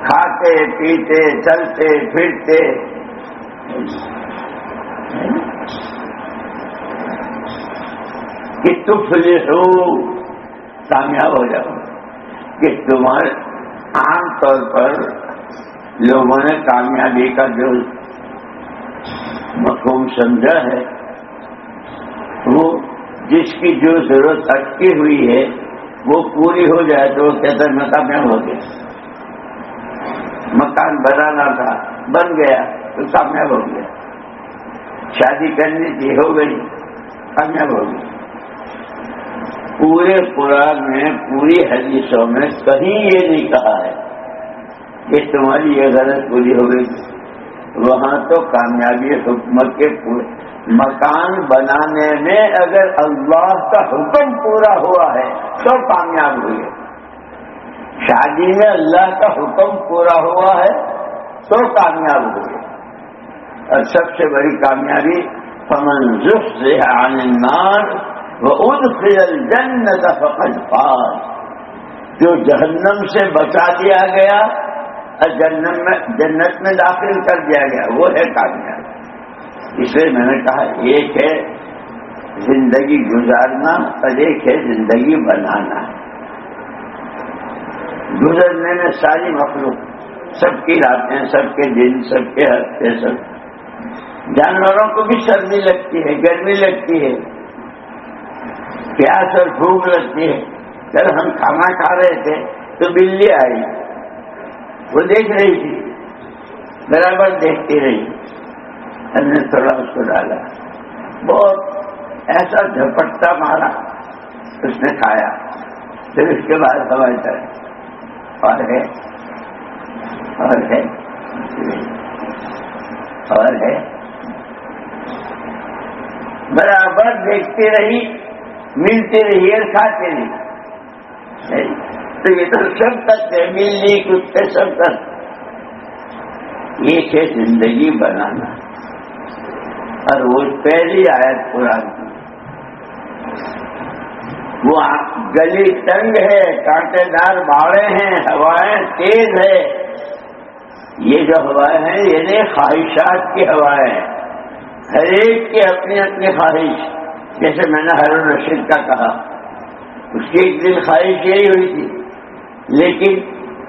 کھاتے پیتے چلتے پھرتے، کہ تفلحو کامیاب ہو جاؤ۔ کہ تمہارے عام طور پر لوگوں نے کامیابی کا جو مفہوم سمجھا ہے وہ جس کی جو ضرورت اٹکی ہوئی ہے وہ پوری ہو جائے تو وہ کہتا ہے میں کامیاب ہو گیا۔ مکان بنانا تھا بن گیا تو کامیاب ہو گیا، شادی کرنی تھی ہو گئی، کامیاب ہو گئی۔ پورے قرآن میں پوری حدیثوں میں کہیں یہ نہیں کہا ہے کہ تمہاری یہ غرض پوری ہو گئی۔ وہاں تو کامیابی حکمت کے مکان بنانے میں اگر اللہ کا حکم پورا ہوا ہے تو کامیاب ہوئے، شادی میں اللہ کا حکم پورا ہوا ہے تو کامیاب ہوئے. اور سب سے بڑی کامیابی فمن زحزح عن النار وادخل الجنة فقد فاز. جو جہنم سے بچا دیا گیا اور جنت میں داخل کر دیا گیا وہ ہے کامیاب. اس لیے میں نے کہا ایک ہے زندگی گزارنا اور ایک ہے زندگی بنانا. گزرنے میں ساری مخلوق، سب کی راتیں، سب کے دن، سب کے ہفتے، سب جانوروں کو بھی سردی لگتی ہے، گرمی لگتی ہے، پیاس اور بھوک لگتی ہے. کل ہم کھانا کھا رہے تھے تو بلی آئی، وہ دیکھ رہی تھی، برابر دیکھتی رہی. ہم نے تھوڑا اس کو ڈالا، بہت ایسا جھپٹتا مارا، اس نے کھایا. پھر اس کے بعد ہوائی چڑھ اور ہے اور ہے اور ہے، برابر دیکھتی رہی، ملتی رہی اور کھاتے رہی. تو یہ تو سب تک ہے، ملنی کتے سب تک. ایک ہے زندگی بنانا. اور وہ پہلی آیت قرآن کی، وہ گلی تنگ ہے، کانٹے دار باڑے ہیں، ہوائیں تیز ہے. یہ جو ہوائیں ہیں یہ خواہشات کی ہوائیں ہیں، ہر ایک کی اپنی اپنی خواہش. جیسے میں نے ہارون رشید کا کہا، اس کی ایک دن خواہش یہی ہوئی تھی، لیکن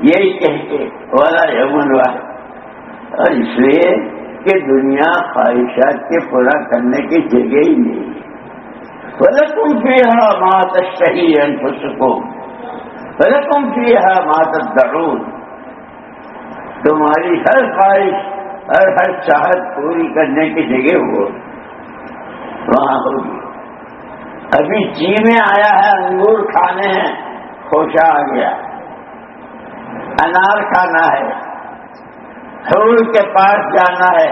یہی کہہ کے والا یومن واحد. اور اس لیے کہ دنیا خواہشات کے پورا کرنے کی جگہ ہی نہیں ہے. وَلَكُمْ فِيهَا مَا تَشْتَهِي أَنفُسُكُمْ وَلَكُمْ فِيهَا مَا تَدَّعُونَ. تمہاری ہر خواہش اور ہر چاہت پوری کرنے کی جگہ وہ وہاں ہوگی. ابھی جی میں آیا ہے انگور کھانے ہیں، خوشا آ گیا. انار کھانا ہے، حور کے پاس جانا ہے،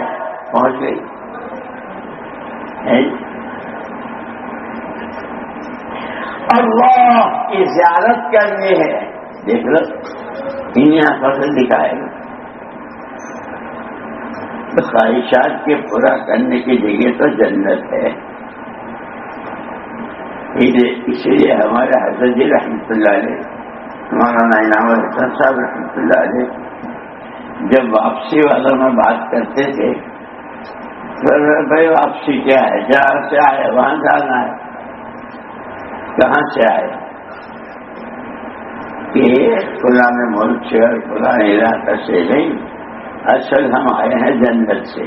پہنچ گئی. اللہ کی زیارت کرنی ہے، دیکھ لو انہیں آنکھوں سے دکھائے گا. خواہشات کے پورا کرنے کی جگہ تو جنت ہے. اسی لیے ہمارے حضرت جی رحمۃ اللہ علیہ، مولانا انعام الحسن صاحب رحمۃ اللہ علیہ جب واپسی والوں میں بات کرتے تھے، بھائی واپسی کیا ہے؟ جہاں سے آئے وہاں جانا ہے. کہاں سے آئے؟ کہ فلاں ملک سے اور فلاں علاقہ سے نہیں، اصل ہم آئے ہیں جنت سے.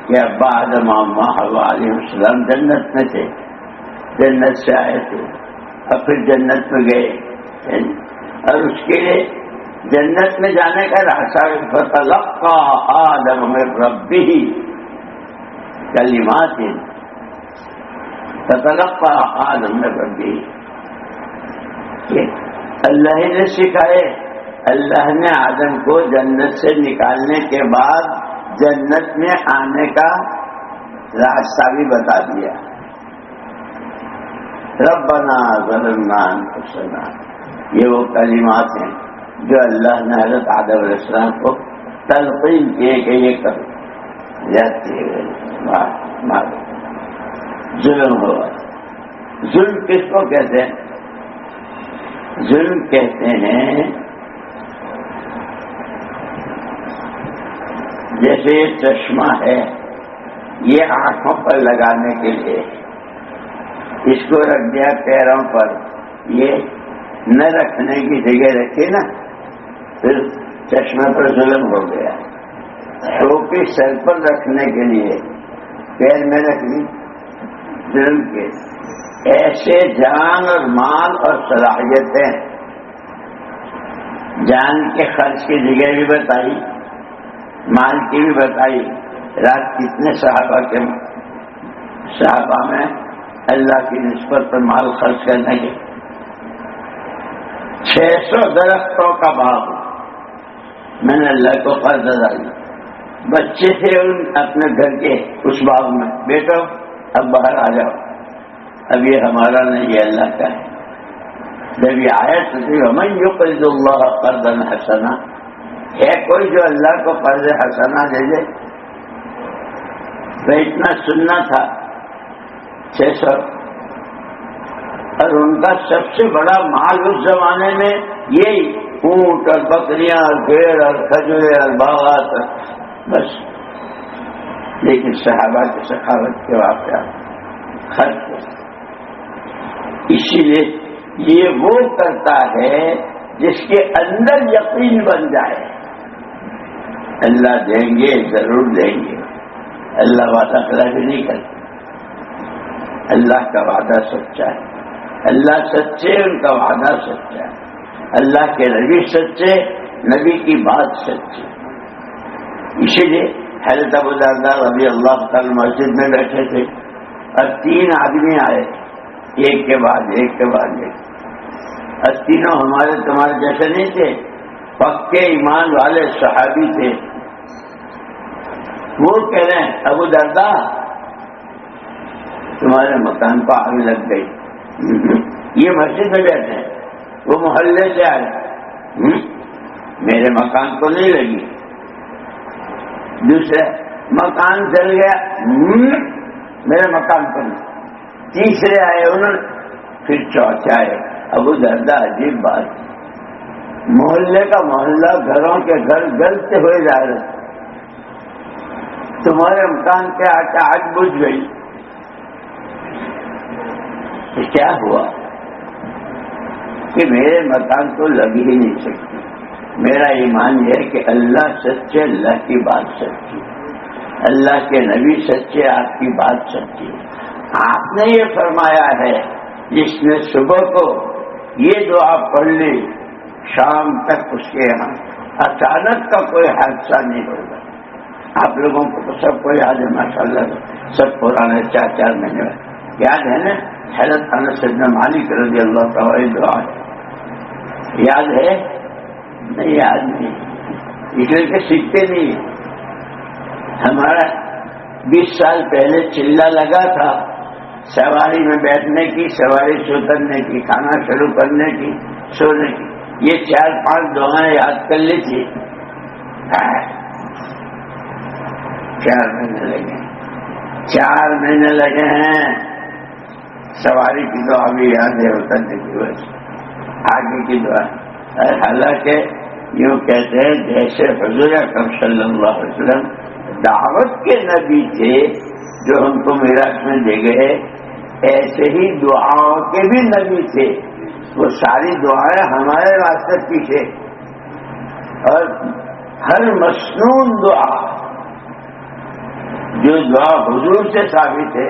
کہ ابا آدم اما حوا علیہ السلام جنت میں تھے، جنت سے آئے تھے اور پھر جنت میں گئے. اور اس کے لیے جنت میں جانے کا راستہ فتلقى آدم من ربه کلمات، فتلقى آدم من ربه. اللہ نے سکھائے، اللہ نے آدم کو جنت سے نکالنے کے بعد جنت میں آنے کا راستہ بھی بتا دیا. ربنا ظلمنا انفسنا، یہ وہ کلمات ہیں جو اللہ نے حضرت آدم علیہ السلام کو تلقین کیے کہ یہ کرو. ظلم ہوا. ظلم کس کو کہتے ہیں؟ ظلم کہتے ہیں جیسے یہ چشمہ ہے، یہ آنکھوں پر لگانے کے لیے اس کو رکھ دیا پیروں پر، یہ نہ رکھنے کی جگہ رکھی نا، پھر چشمے پر ظلم ہو گیا. ٹوپی سر پر رکھنے کے لیے پیر میں رکھ لی، ظلم کے. ایسے جان اور مال اور صلاحیتیں، جان کے خرچ کی جگہ بھی بتائی، مال کی بھی بتائی. رات کتنے صحابہ میں اللہ کی نسبت پر مال خرچ کرنے کے 600 درختوں کا باغ میں نے اللہ کو قرض ادا کیا. بچے تھے اپنے گھر کے اس باغ میں، بیٹو اب باہر آ جاؤ، اب یہ ہمارا نہیں، یہ اللہ کا ہے. جب یہ آیت تھی ومن یقرض اللہ قرضا حسنا، ہے کوئی جو اللہ کو قرض حسنا دے دے؟ وہ اتنا سننا تھا 600، اور ان کا سب سے بڑا مال اس زمانے میں یہی اونٹ اور بکریاں اور پیڑ اور کھجورے اور باغات، بس۔ لیکن صحابہ کی سخاوت کے واقعات خرچ، اسی لیے یہ وہ کرتا ہے جس کے اندر یقین بن جائے اللہ دیں گے، ضرور دیں گے۔ اللہ وعدہ خلافی نہیں کرتا، اللہ کا وعدہ سچا ہے، اللہ سچے، ان کا وعدہ سچا ہے، اللہ کے نبی سچے، نبی کی بات سچی۔ اسی لیے حضرت ابو درداء رضی اللہ تعالی مسجد میں بیٹھے تھے اور 3 آدمی آئے، ایک کے بعد ایک کے بعد ایک، اور تینوں ہمارے تمہارے جیسے نہیں تھے، پکے ایمان والے صحابی تھے۔ وہ کہہ رہے ہیں ابو درداء تمہارے مکان کو آگ لگ گئی، یہ مسجد میں بیٹھے ہیں، وہ محلے سے آئے، میرے مکان کو نہیں لگی۔ دوسرے مکان جل گیا، میرے مکان پر نہیں۔ تیسرے آئے انہوں نے، پھر چوتھے آئے۔ ابو درداء عجیب بات، محلے کا محلہ، گھروں کے گھر جلتے ہوئے جا رہے، تمہارے مکان کے آگ بجھ گئی، تو کیا ہوا کہ میرے مکان کو لگ ہی نہیں سکتی۔ میرا ایمان یہ ہے کہ اللہ سچے، اللہ کی بات سچی، اللہ کے نبی سچے، آپ کی بات سچی۔ آپ نے یہ فرمایا ہے جس نے صبح کو یہ دعا پڑھ لی شام تک اس کے یہاں اچانک کا کوئی حادثہ نہیں ہوگا۔ آپ لوگوں کو تو سب کو یاد ہے ماشاءاللہ، سب پرانے 4 مہینے یاد ہے نا، حضرت انس بن مالک رضی اللہ تعالی دعا یاد ہے؟ نہیں یاد نہیں، اس لیے کہ سیکھتے نہیں۔ ہمارا 20 سال پہلے چلہ لگا تھا سواری میں بیٹھنے کی، سواری سے اترنے کی، کھانا شروع کرنے کی، سونے کی، یہ 4-5 دعائیں یاد کر لی تھی۔ 4 مہینے لگے، 4 مہینے لگے ہیں۔ سواری کی دعا بھی یاد ہے، اترنے کی وجہ آگے کی دعا۔ حالانکہ یوں کہتے ہیں جیسے حضور اکرم صلی اللہ علیہ وسلم دعوت کے نبی تھے جو ہم کو میراث میں دے گئے، ایسے ہی دعاؤں کے بھی نبی تھے۔ وہ ساری دعائیں ہمارے واسطے پیچھے، اور ہر مسنون دعا جو دعا حضور سے ثابت ہے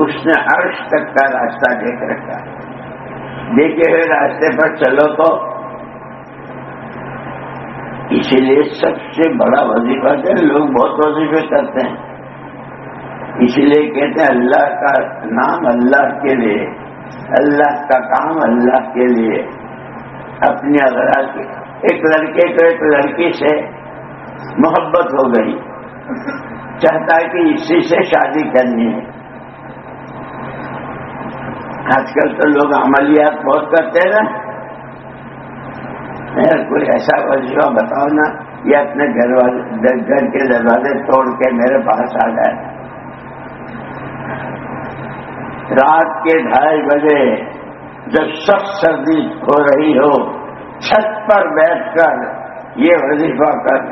اس نے عرش تک کا راستہ دیکھ رکھا۔ دیکھے ہوئے راستے پر چلو تو اسی لیے سب سے بڑا وظیفہ ہے، لوگ بہت وظیفے کرتے ہیں، اسی لیے کہتے ہیں اللہ کا نام اللہ کے لیے، اللہ کا کام اللہ کے لیے، اپنی اغراض کے۔ ایک لڑکے کو ایک لڑکی سے محبت ہو گئی، چاہتا ہے کہ اسی سے شادی کرنی ہے۔ آج کل تو لوگ عملیات بہت کرتے ہیں نا، کوئی ایسا وظیفہ بتاؤ نا، یہ اپنے گھر کے دروازے توڑ کے میرے پاس آ گئے۔ رات کے 2:30 بجے جب سخت سردی ہو رہی ہو، چھت پر بیٹھ کر یہ وظیفہ کر،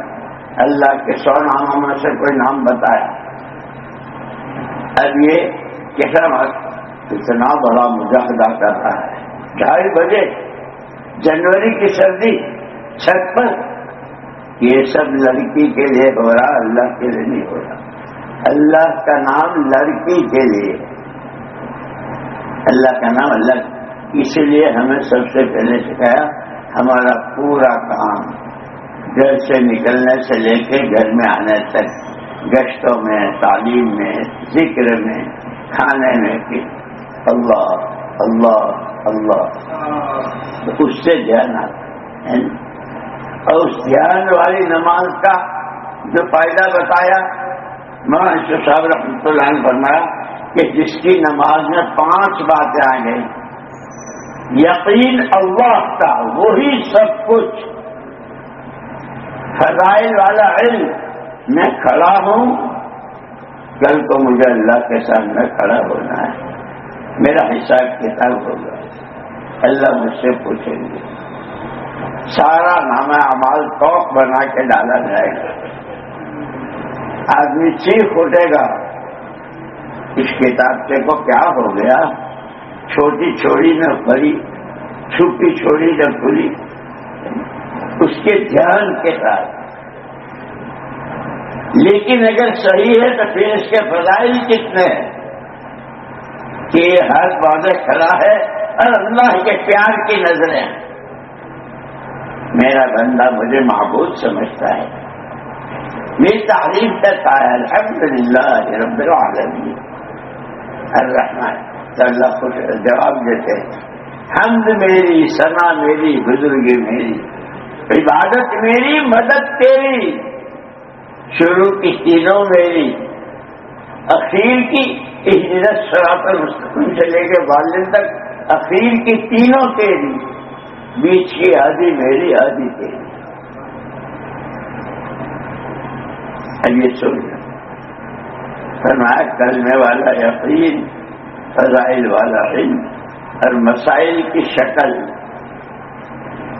اللہ کے 100 ناموں میں سے کوئی نام بتایا۔ اب یہ کیسا وقت اتنا بڑا مجاہدہ کر رہا ہے، 2:30 بجے جنوری کی سردی، چھت پر۔ یہ سب لڑکی کے لیے ہو رہا، اللہ کے لیے نہیں ہو رہا۔ اللہ کا نام لڑکی کے لیے، اللہ کا نام اللہ۔ اسی لیے ہمیں سب سے پہلے سکھایا ہمارا پورا کام گھر سے نکلنے سے لے کے گھر میں آنے تک، گشتوں میں، تعلیم میں، ذکر میں، کھانے میں، اللہ اللہ اللہ، اس سے دھیان آتا ہے۔ اور اس دھیان والی نماز کا جو فائدہ بتایا مولانا شیخ صاحب رحمۃ اللہ علیہ نے فرمایا کہ جس کی نماز میں 5 باتیں آ گئی، یقین اللہ کا، وہی سب کچھ، فضائل والا علم، میں کھڑا ہوں، کل کو مجھے اللہ کے سامنے کھڑا ہونا ہے، میرا حساب کتاب ہوگا، اللہ مجھ سے پوچھیں گے، سارا نامہ اعمال توق بنا کے ڈالا جائے گا، آدمی چیخ اٹھے گا، اس کتابچے کو کیا ہو گیا، چھوٹی چھوڑی نہ پڑی، چھپی چھوڑی نہ کھلی، اس کے دھیان کے ساتھ۔ لیکن اگر صحیح ہے تو پھر اس کے فضائل کتنے ہیں کہ یہ ہر باتیں کھڑا ہے اور اللہ کے پیار کی نظریں، میرا بندہ مجھے معبود سمجھتا ہے، میری تعریف کرتا ہے، الحمدللہ رب العالمین الرحمن، تو اللہ کو جواب دیتے ہیں، حمد میری، ثنا میری، بزرگی میری، عبادت میری، مدد تیری، شروع کی تینوں میری، اخیر کی اہدنا الصراط المستقیم سے لے کے والد تک اخیر کی تینوں تیری، بیچ کی آدھی میری آدھی تیری۔ اب یہ سوچنا، فرمایا کلمے والا یقین، فضائل والا علم اور مسائل کی شکل،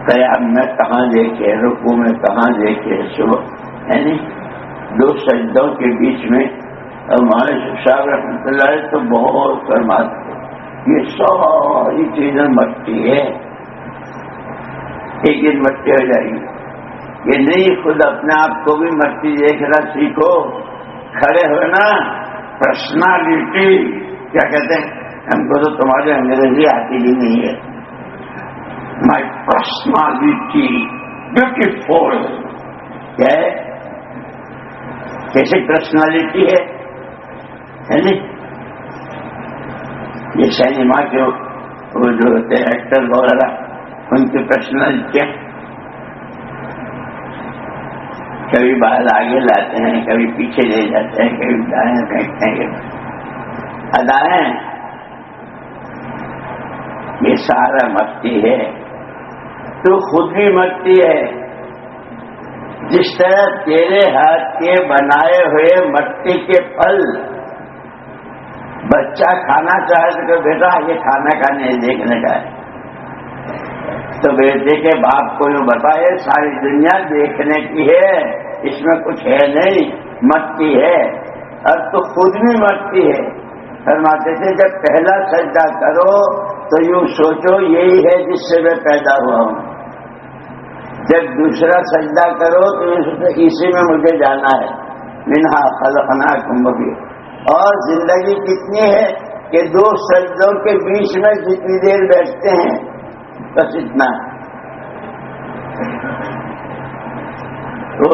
قیام میں کہاں دیکھے، رکوع میں کہاں دیکھے، صبح یعنی دو سجدوں کے بیچ میں، اور مولانا صاحب رحمۃ اللہ علیہ تو بہت فرماتے، یہ ساری چیزیں مٹی ہے، ایک دن مٹی ہو جائے گی، یہ نہیں خود اپنے آپ کو بھی مٹی دیکھنا سیکھو، کھڑے ہونا، پرسنالٹی کیا کہتے ہیں، ہم کو تو تمہاری انگریزی آتی بھی نہیں ہے، مائی پرسنالٹی بیوٹیفل، کیا ہے، کیسی پرسنالٹی ہے نہیں؟ یہ سینما کے وہ جو ہوتے ہیں ایکٹر وغیرہ، ان کی پرسنالٹی کبھی بال آگے لاتے ہیں، کبھی پیچھے لے جاتے ہیں، کبھی دائیں پھینکتے ہیں، ادائیں، یہ سارا مٹی ہے، تو خود بھی مٹی ہے، جس طرح تیرے ہاتھ کے بنائے ہوئے مٹی کے پھل بچہ کھانا چاہے تو بیٹا یہ کھانا کا نہیں دیکھنے کا ہے، تو بیٹے کے باپ کو جو بتائے ساری دنیا دیکھنے کی ہے، اس میں کچھ ہے نہیں، مٹی ہے، اور تو خود بھی مٹی ہے۔ فرماتے تھے جب پہلا سجدہ کرو تو یوں سوچو یہی ہے جس سے میں پیدا ہوا ہوں، جب دوسرا سجدہ کرو تو یہ سوچو اسی میں مجھے جانا ہے، منہا خلقناکم، اور زندگی کتنی ہے کہ دو سجدوں کے بیچ میں جتنی دیر بیٹھتے ہیں بس اتنا۔ تو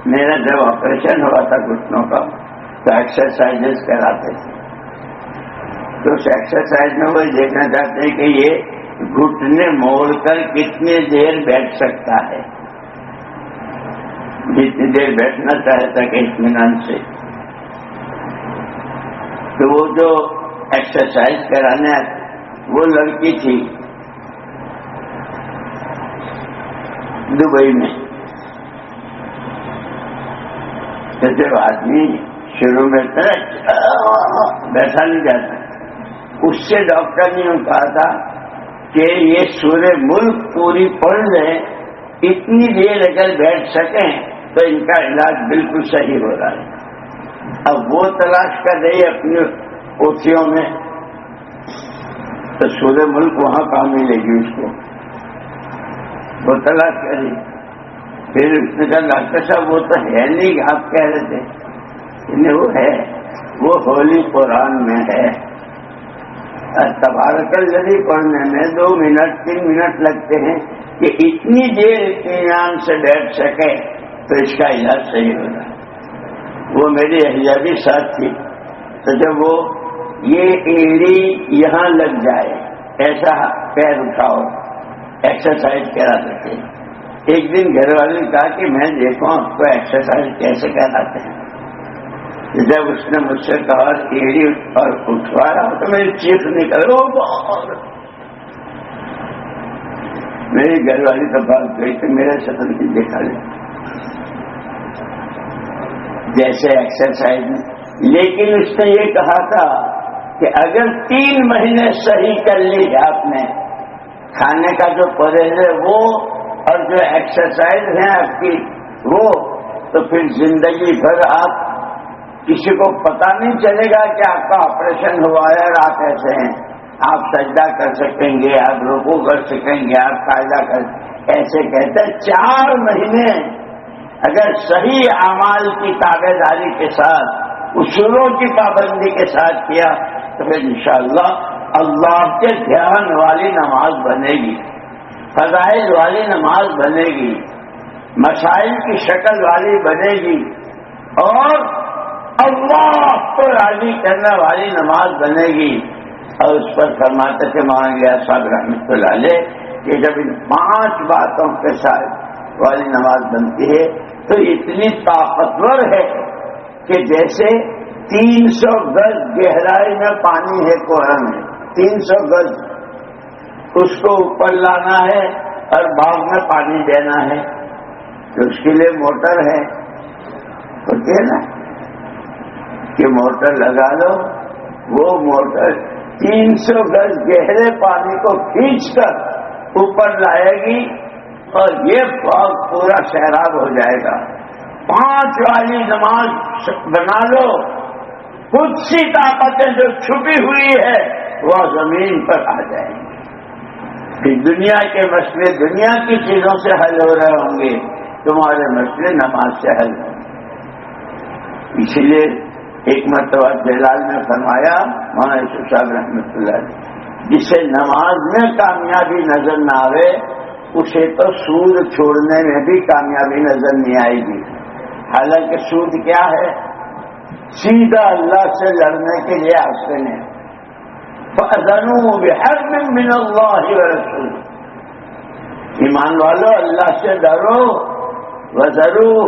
میرا جب آپریشن ہوا تھا گھٹنوں کا تو ایکسرسائز کراتے تھے، تو اس ایکسرسائز میں وہ دیکھنا چاہتے ہیں کہ یہ گھٹنے موڑ کر کتنی دیر بیٹھ سکتا ہے، جتنی دیر بیٹھنا چاہتا کہ اطمینان سے۔ تو وہ جو ایکسرسائز کرانے آتی وہ لڑکی تھی دبئی میں، تو جب آدمی شروع میں بیٹھا نہیں جاتا، اس سے ڈاکٹر نے کہا تھا کہ یہ سورہ ملک پوری پڑھ لیں، اتنی دیر اگر بیٹھ سکیں تو ان کا علاج بالکل صحیح ہو رہا ہے۔ اب وہ تلاش کر رہی ہے اپنی پوتھیوں میں، تو سورہ ملک وہاں کہاں ملے گی اس کو، وہ تلاش کری۔ پھر اس نے کہا ڈاکٹر صاحب وہ تو ہے نہیں، آپ کہہ رہے تھے، وہ ہے، وہ ہولی قرآن میں ہے، تبارک الذی پڑھنے میں 2 منٹ 3 منٹ لگتے ہیں کہ اتنی دیر اطمینان سے بیٹھ سکے تو اس کا علاج صحیح ہوگا۔ وہ میری اہلیہ بھی ساتھ تھی، تو جب وہ یہ ایڑی یہاں لگ جائے ایسا پیر اٹھاؤ، ایکسرسائز کرا سکے۔ ایک دن گھر والے نے کہا کہ میں دیکھوں آپ کو ایکسرسائز کیسے کراتے ہیں۔ جب اس نے مجھ سے کہا ایڑی اور اٹھوایا تو میری چیخ نکل، میری گھر والی تو بات گئی کہ میرے شکل کی دیکھا لے جیسے ایکسرسائز میں. لیکن اس نے یہ کہا تھا کہ اگر 3 مہینے صحیح کر لی آپ نے کھانے کا جو پرہیز ہے وہ اور جو ایکسرسائز ہے آپ کی وہ، تو پھر زندگی بھر آپ کسی کو پتہ نہیں چلے گا کہ آپ کا آپریشن ہوا ہے اور آپ ایسے ہیں. آپ سجدہ کر سکیں گے، آپ رکوع کر سکیں گے، آپ قاعدہ کر ایسے کہتے ہیں 4 مہینے اگر صحیح اعمال کی تابع داری کے ساتھ اصولوں کی پابندی کے ساتھ کیا تو پھر انشاءاللہ اللہ کے دھیان والی نماز بنے گی، فضائل والی نماز بنے گی، مسائل کی شکل والی بنے گی، اور اللہ کو راضی کرنے والی نماز بنے گی. اور اس پر فرماتے تھے مولانا الیاس صاحب رحمۃ اللہ علیہ کہ جب ان 5 باتوں کے ساتھ والی نماز بنتی ہے تو اتنی طاقتور ہے کہ جیسے 300 گز گہرائی میں پانی ہے کوہرا میں، 300 گز اس کو اوپر لانا ہے اور باغ میں پانی دینا ہے تو اس کے لیے موٹر ہے، ہوتی ہے نا کہ موٹر لگا لو، وہ موٹر 300 گز گہرے پانی کو کھینچ کر اوپر لائے گی اور یہ باغ پورا سیراب ہو جائے گا. 5 والی نماز بنا لو، کچھ سی طاقتیں جو چھپی ہوئی ہے وہ زمین پر آ جائیں گی. پھر دنیا کے مسئلے دنیا کی چیزوں سے حل ہو رہے ہوں گے، تمہارے مسئلے نماز سے حل ہوں گے. اسی لیے ایک مرتبہ جلال نے فرمایا مولانا یوسف صاحب رحمۃ اللہ علیہ، جسے نماز میں کامیابی نظر نہ آئے اسے تو سود چھوڑنے میں بھی کامیابی نظر نہیں آئے گی. حالانکہ سود کیا ہے؟ سیدھا اللہ سے لڑنے کے لیے آسن ہے. فَأَذَنُوا بِحَرْبٍ مِّنَ اللَّهِ وَرَسُولِهِ، ایمان والو اللہ سے ڈرو، وَذَرُوا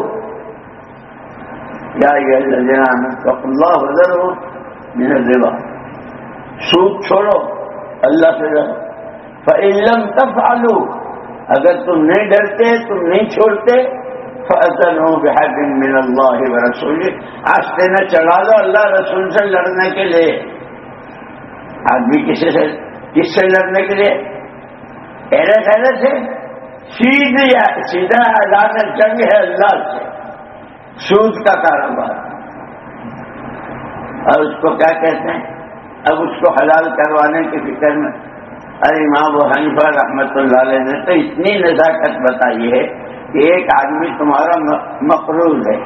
یا ایھا الذین آمنوا اتقوا اللہ وذروا من الربا، سود چھوڑو، اللہ سے ڈرو. فإن لم تفعلوا، اگر تم نہیں ڈرتے، تم نہیں چھوڑتے، فأذنوا بحرب من اللہ ورسولہ، آستے نہ چڑھا لو اللہ رسول سے لڑنے کے لیے. آدمی کس سے لڑنے کے لیے؟ خیرے سے سیدھا اعلان جنگ ہے اللہ سے، سود کا کاروبار. اور اس کو کیا کہتے ہیں؟ اب اس کو حلال کروانے کی فکر میں ارے امام ابو حنیفہ رحمۃ اللہ علیہ نے تو اتنی نزاکت بتائی ہے کہ ایک آدمی تمہارا مقروض ہے،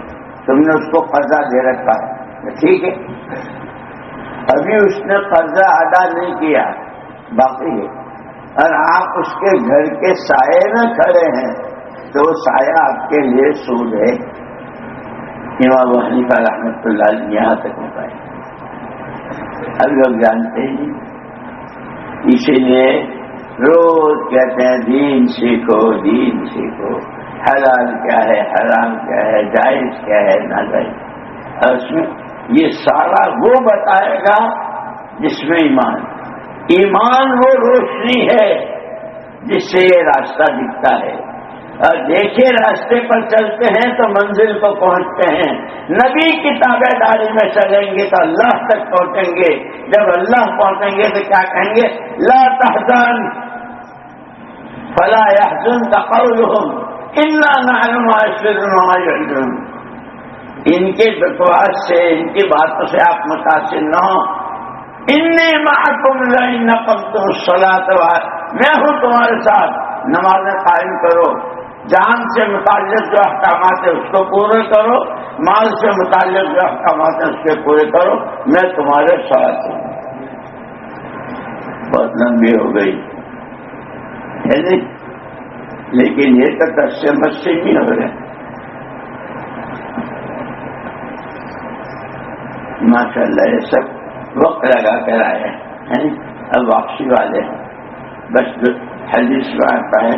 تم نے اس کو قرضہ دے رکھا ہے، ٹھیک ہے، ابھی اس نے قرضہ ادا نہیں کیا، باقی ہے، اور آپ اس کے گھر کے سائے میں کھڑے ہیں تو وہ سایہ آپ کے لیے سود ہے. امام ابو حنیفہ رحمۃ اللہ علیہ یہاں تک ہو پائے. اب لوگ جانتے ہیں، اسی لیے روز کہتے ہیں دین سیکھو، دین سیکھو، حلال کیا ہے، حرام کیا ہے، جائز کیا ہے، ناجائز. اور اس میں یہ سارا وہ بتائے گا جس میں ایمان وہ روشنی ہے جس سے یہ راستہ دکھتا ہے. اور دیکھے راستے پر چلتے ہیں تو منزل کو پہنچتے ہیں. نبی کی تابع داری میں چلیں گے تو اللہ تک پہنچیں گے. جب اللہ پہنچیں گے تو کیا کہیں گے؟ لا تحزن فلا يحزنك قولهم انا نحن ما يسرون وما يعلنون. ان کے بکواس سے، ان کی باتوں سے آپ متاثر نہ ہو. انی معکم لئن اقمتم الصلاۃ، میں ہوں تمہارے ساتھ، نمازیں قائم کرو. جان سے متعلق جو احکامات ہیں اس کو پورے کرو، مال سے متعلق جو احکامات ہیں اس کے پورے کرو، میں تمہارے ساتھ ہوں. بہت لمبی ہو گئی ہے نہیں، لیکن یہ تو کچے بچے نہیں ہو رہے. ماشاء اللہ یہ سب وقت لگا کر آئے ہیں. اب واپسی والے ہیں. بس حدیث میں آتا ہے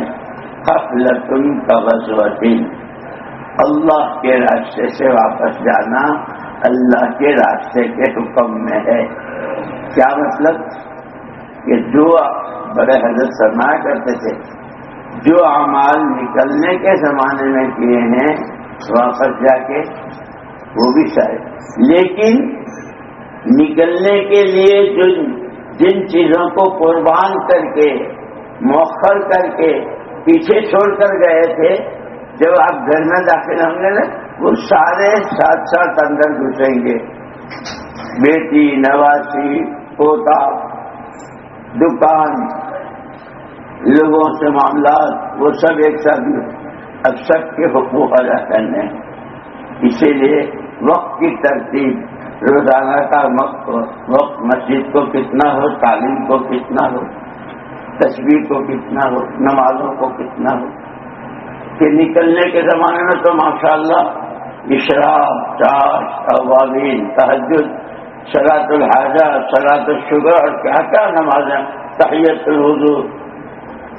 غفلۃ کغزوۃ، اللہ کے راستے سے واپس جانا اللہ کے راستے کے حکم میں ہے. کیا مطلب؟ کہ جو بڑے حضرت فرمایا کرتے تھے جو اعمال نکلنے کے زمانے میں کیے ہیں واپس جا کے وہ بھی سارے، لیکن نکلنے کے لیے جن چیزوں کو قربان کر کے مؤخر کر کے پیچھے چھوڑ کر گئے تھے، جب آپ گھر میں داخل ہوں گے نا وہ سارے ساتھ ساتھ اندر گھسیں گے، بیٹی، نواسی، پوتا، دکان، لوگوں سے معاملات، وہ سب ایک ساتھ اب سب کے حقوق ادا کرنے ہیں۔ اسی لیے وقت کی ترتیب، روزانہ کا وقت مسجد کو کتنا ہو، تعلیم کو کتنا ہو، تسبیح کو کتنا ہو، نمازوں کو کتنا ہو، کہ نکلنے کے زمانے میں تو ماشاءاللہ اشراق، چاش، اوابین، تہجد، صلاۃ الحاجہ، صلاۃ الشکر اور کیا کیا نمازیں، تحیۃ الوضو۔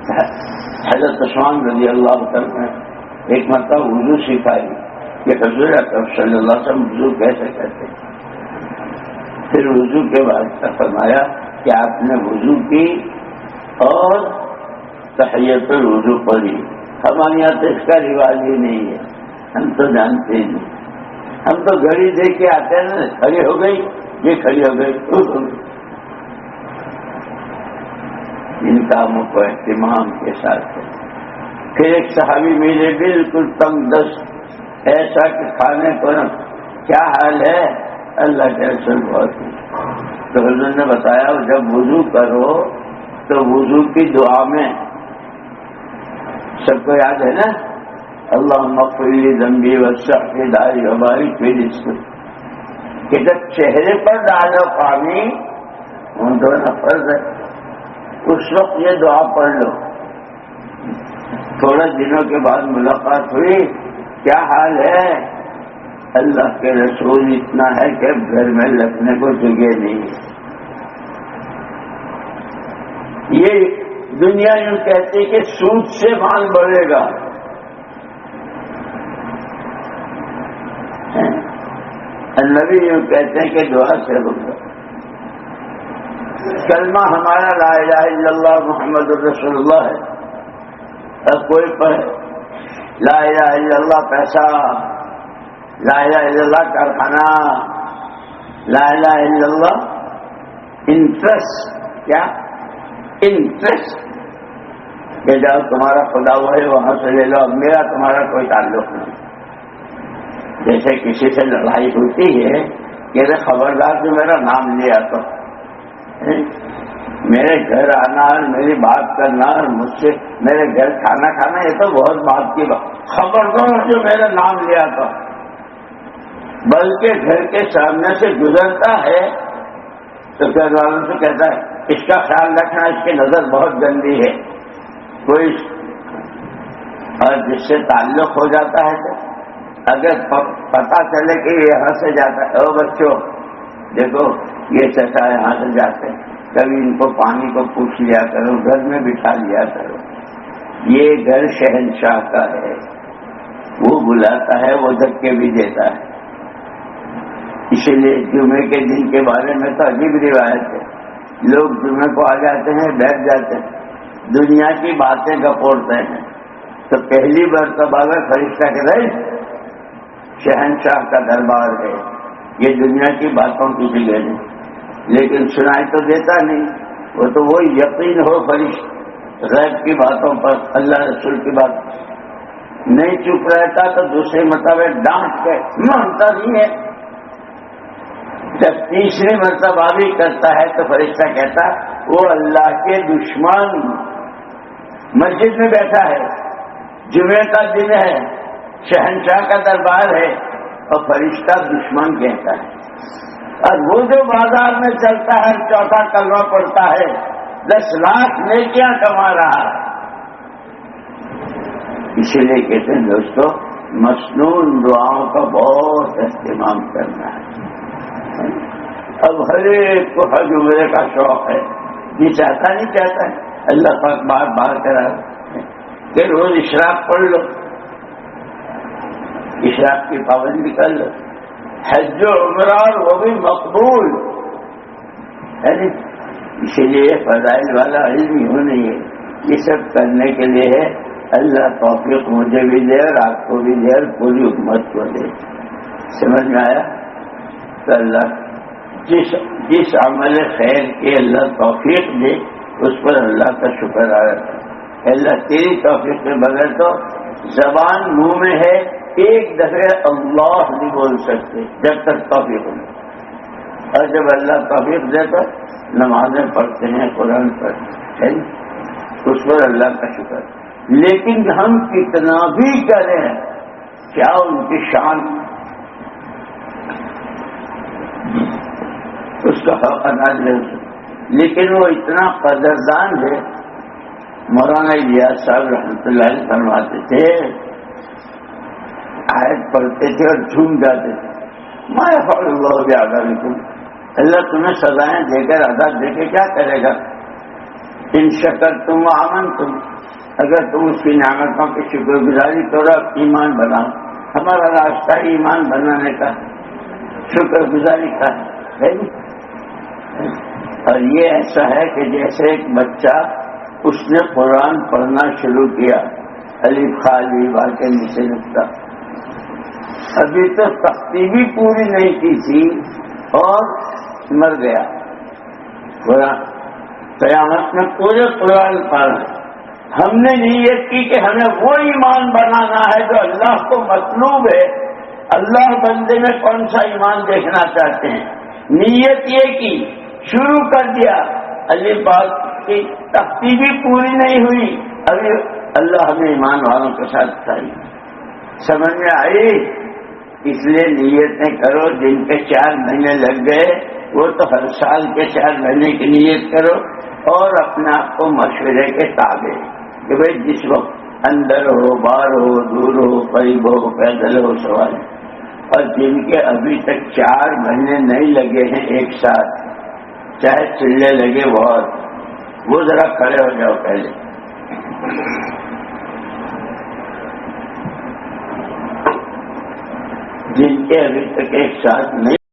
حضرت عثمان رضی اللہ عنہ ایک مرتبہ وضو سکھائی کہ حضور اکرم صلی اللہ علیہ وسلم وضو کیسے کرتے، پھر وضو کے بعد فرمایا کہ آپ نے وضو کی اور تحیۃ الوضو پڑھی۔ ہمارے یہاں تو اس کا رواج ہی نہیں ہے، ہم تو جانتے ہی نہیں، ہم تو گھڑی دیکھ کے آتے ہیں نا، کھڑی ہو گئی، یہ کھڑی ہو گئی، ان کاموں کو اہتمام کے ساتھ ہے۔ پھر ایک صحابی ملے بالکل تنگ دست، ایسا کہ کھانے کو کیا حال ہے، اللہ کے رسول بہت ہی، تو حضور نے بتایا جب وضو کرو تو وضو کی دعا میں سب کو یاد ہے نا، اللہم اغفر لی ذنبی وسع فی داری وبارک فی رزقی، کہ جب چہرے پر ڈالو پانی، ان دونوں فرض ہے، اس وقت یہ دعا پڑھ لو۔ تھوڑے دنوں کے بعد ملاقات ہوئی، کیا حال ہے، اللہ کے رسول اتنا ہے کہ گھر میں رکھنے کو جگہ نہیں ہے۔ یہ دنیا یوں کہتی کہ سود سے مال بڑھے گا، نبی یوں کہتے ہیں کہ دعا سے ہوگا۔ کلمہ ہمارا لا الہ الا اللہ محمد الرسول اللہ ہے، اب کوئی پڑھے لا الہ الا اللہ پیسہ، لا الہ الا اللہ کارخانہ، لا الہ الا اللہ انٹرسٹ، کیا انٹرسٹ، کہ جاؤ تمہارا خدا وہ ہے وہاں سے لے لو، اب میرا تمہارا کوئی تعلق نہیں۔ جیسے کسی سے لڑائی ہوتی ہے کہ خبردار جو میرا نام لیا تو میرے گھر آنا اور میری بات کرنا اور مجھ سے میرے گھر کھانا کھانا، یہ تو بہت بات کی بات، خبردار جو میرا نام لیا تھا، بلکہ گھر کے سامنے سے گزرتا ہے تو گھر والوں سے کہتا ہے اس کا خیال رکھنا، اس کی نظر بہت گندی ہے، کوئی اور جس سے تعلق ہو جاتا ہے تو اگر پتا چلے کہ یہاں سے جاتا ہے، او بچوں دیکھو یہ چچا یہاں سے جاتے ہیں، کبھی ان کو پانی کو پوچھ لیا کرو، گھر میں بٹھا لیا کرو، یہ گھر شہنشاہ کا ہے، وہ بلاتا ہے، وہ دھکے بھی دیتا ہے۔ اسی لیے جمعے کے دن کے بارے میں تو عجیب روایت ہے، لوگ جمعے کو آ جاتے ہیں، بیٹھ جاتے ہیں، دنیا کی باتیں گپوڑتے ہیں، تو پہلی مرتبہ میں فرشتہ کے رہے شہنشاہ کا دربار ہے، یہ دنیا کی باتوں کی جگہ نہیں، لیکن سنائی تو دیتا نہیں، وہ تو وہی یقین ہو فرشت غیب کی باتوں پر، اللہ رسول کی بات نہیں چپ رہتا تو دوسرے مرتبہ ڈانٹ کے مانتا نہیں ہے، جب تیسری مرتبہ بھی کرتا ہے تو فرشتہ کہتا وہ اللہ کے دشمن مسجد میں بیٹھا ہے، جمعے کا دن ہے، شہنشاہ کا دربار ہے، اور فرشتہ دشمن کہتا ہے، اور وہ جو بازار میں چلتا ہے چوتھا کلمہ پڑھتا ہے 10 لاکھ نیکیاں کما رہا ہے۔ اسی لیے کہتے ہیں دوستو مسنون دعاؤں کا بہت اہتمام کرنا ہے۔ اب ہر ایک کو حج عمرے کا شوق ہے، یہ چاہتا نہیں چاہتا ہے، اللہ پاک بار بار کرا کہ روز اشراق پڑھ لو، اشراق کی پابندی کر لو، حج و عمرہ اور وہ بھی مقبول ہے۔ اسی لیے فضائل والا علم ہی نہیں ہے، یہ سب کرنے کے لیے ہے اللہ توفیق مجھے بھی دے اور آپ کو بھی دے اور پوری امت کو دے. سمجھ میں آیا؟ تو اللہ جس عمل خیر کے اللہ توفیق دے اس پر اللہ کا شکر آیا. اللہ تیری توفیق کے بغیر تو زبان منہ میں ہے، ایک دفعہ اللہ نہیں بول سکتے جب تک توفیق ہو. اور جب اللہ توفیق دے تو نمازیں پڑھتے ہیں، قرآن پڑھتے ہیں، اس پر اللہ کا شکر. لیکن ہم کتنا بھی کریں کیا ان کی شان اس کا حق ادا نہیں ہو سکتا. لیکن وہ اتنا قدردان ہے. مولانا الیاس صاحب رحمۃ اللہ علیہ فرماتے تھے، آیت پڑھتے تھے اور جھوم جاتے تھے، ما یفعل اللہ بعذابکم، اللہ تمہیں سزائیں دے کر عذاب دے کے کیا کرے گا؟ ان شکرتم وآمنتم، اگر تم اس کی نعمتوں کی شکر گزاری کرو، ایمان بناؤ. ہمارا راستہ ایمان بنانے کا، شکر گزاری کا ہے. اور یہ ایسا ہے کہ جیسے ایک بچہ اس نے قرآن پڑھنا شروع کیا، الف خالی واقع سے نکتا، ابھی تو تختی بھی پوری نہیں کی تھی اور مر گیا. قرآن قیامت میں پورے قرآن پڑھا. ہم نے نیت کی کہ ہمیں وہ ایمان بنانا ہے جو اللہ کو مطلوب ہے. اللہ بندے میں کون سا ایمان دیکھنا چاہتے ہیں. نیت یہ کی، شروع کر دیا، الف بات کی تختی بھی پوری نہیں ہوئی، ابھی اللہ ہمیں ایمان والوں کے ساتھ چاہیے. سمجھ میں آئی؟ اس لیے نیتیں کرو. جن کے 4 مہینے لگ گئے وہ تو ہر سال کے 4 مہینے کی نیت کرو اور اپنے آپ کو مشورے کے تابع کہ بھائی جس وقت اندر ہو، باہر ہو، دور ہو، قریب ہو، پیدل ہو، سوال. اور جن کے ابھی تک 4 مہینے نہیں لگے ہیں ایک ساتھ، چاہے چلنے لگے بہت، وہ ذرا کھڑے ہو جاؤ پہلے. جن کے ابھی تک ایک ساتھ نہیں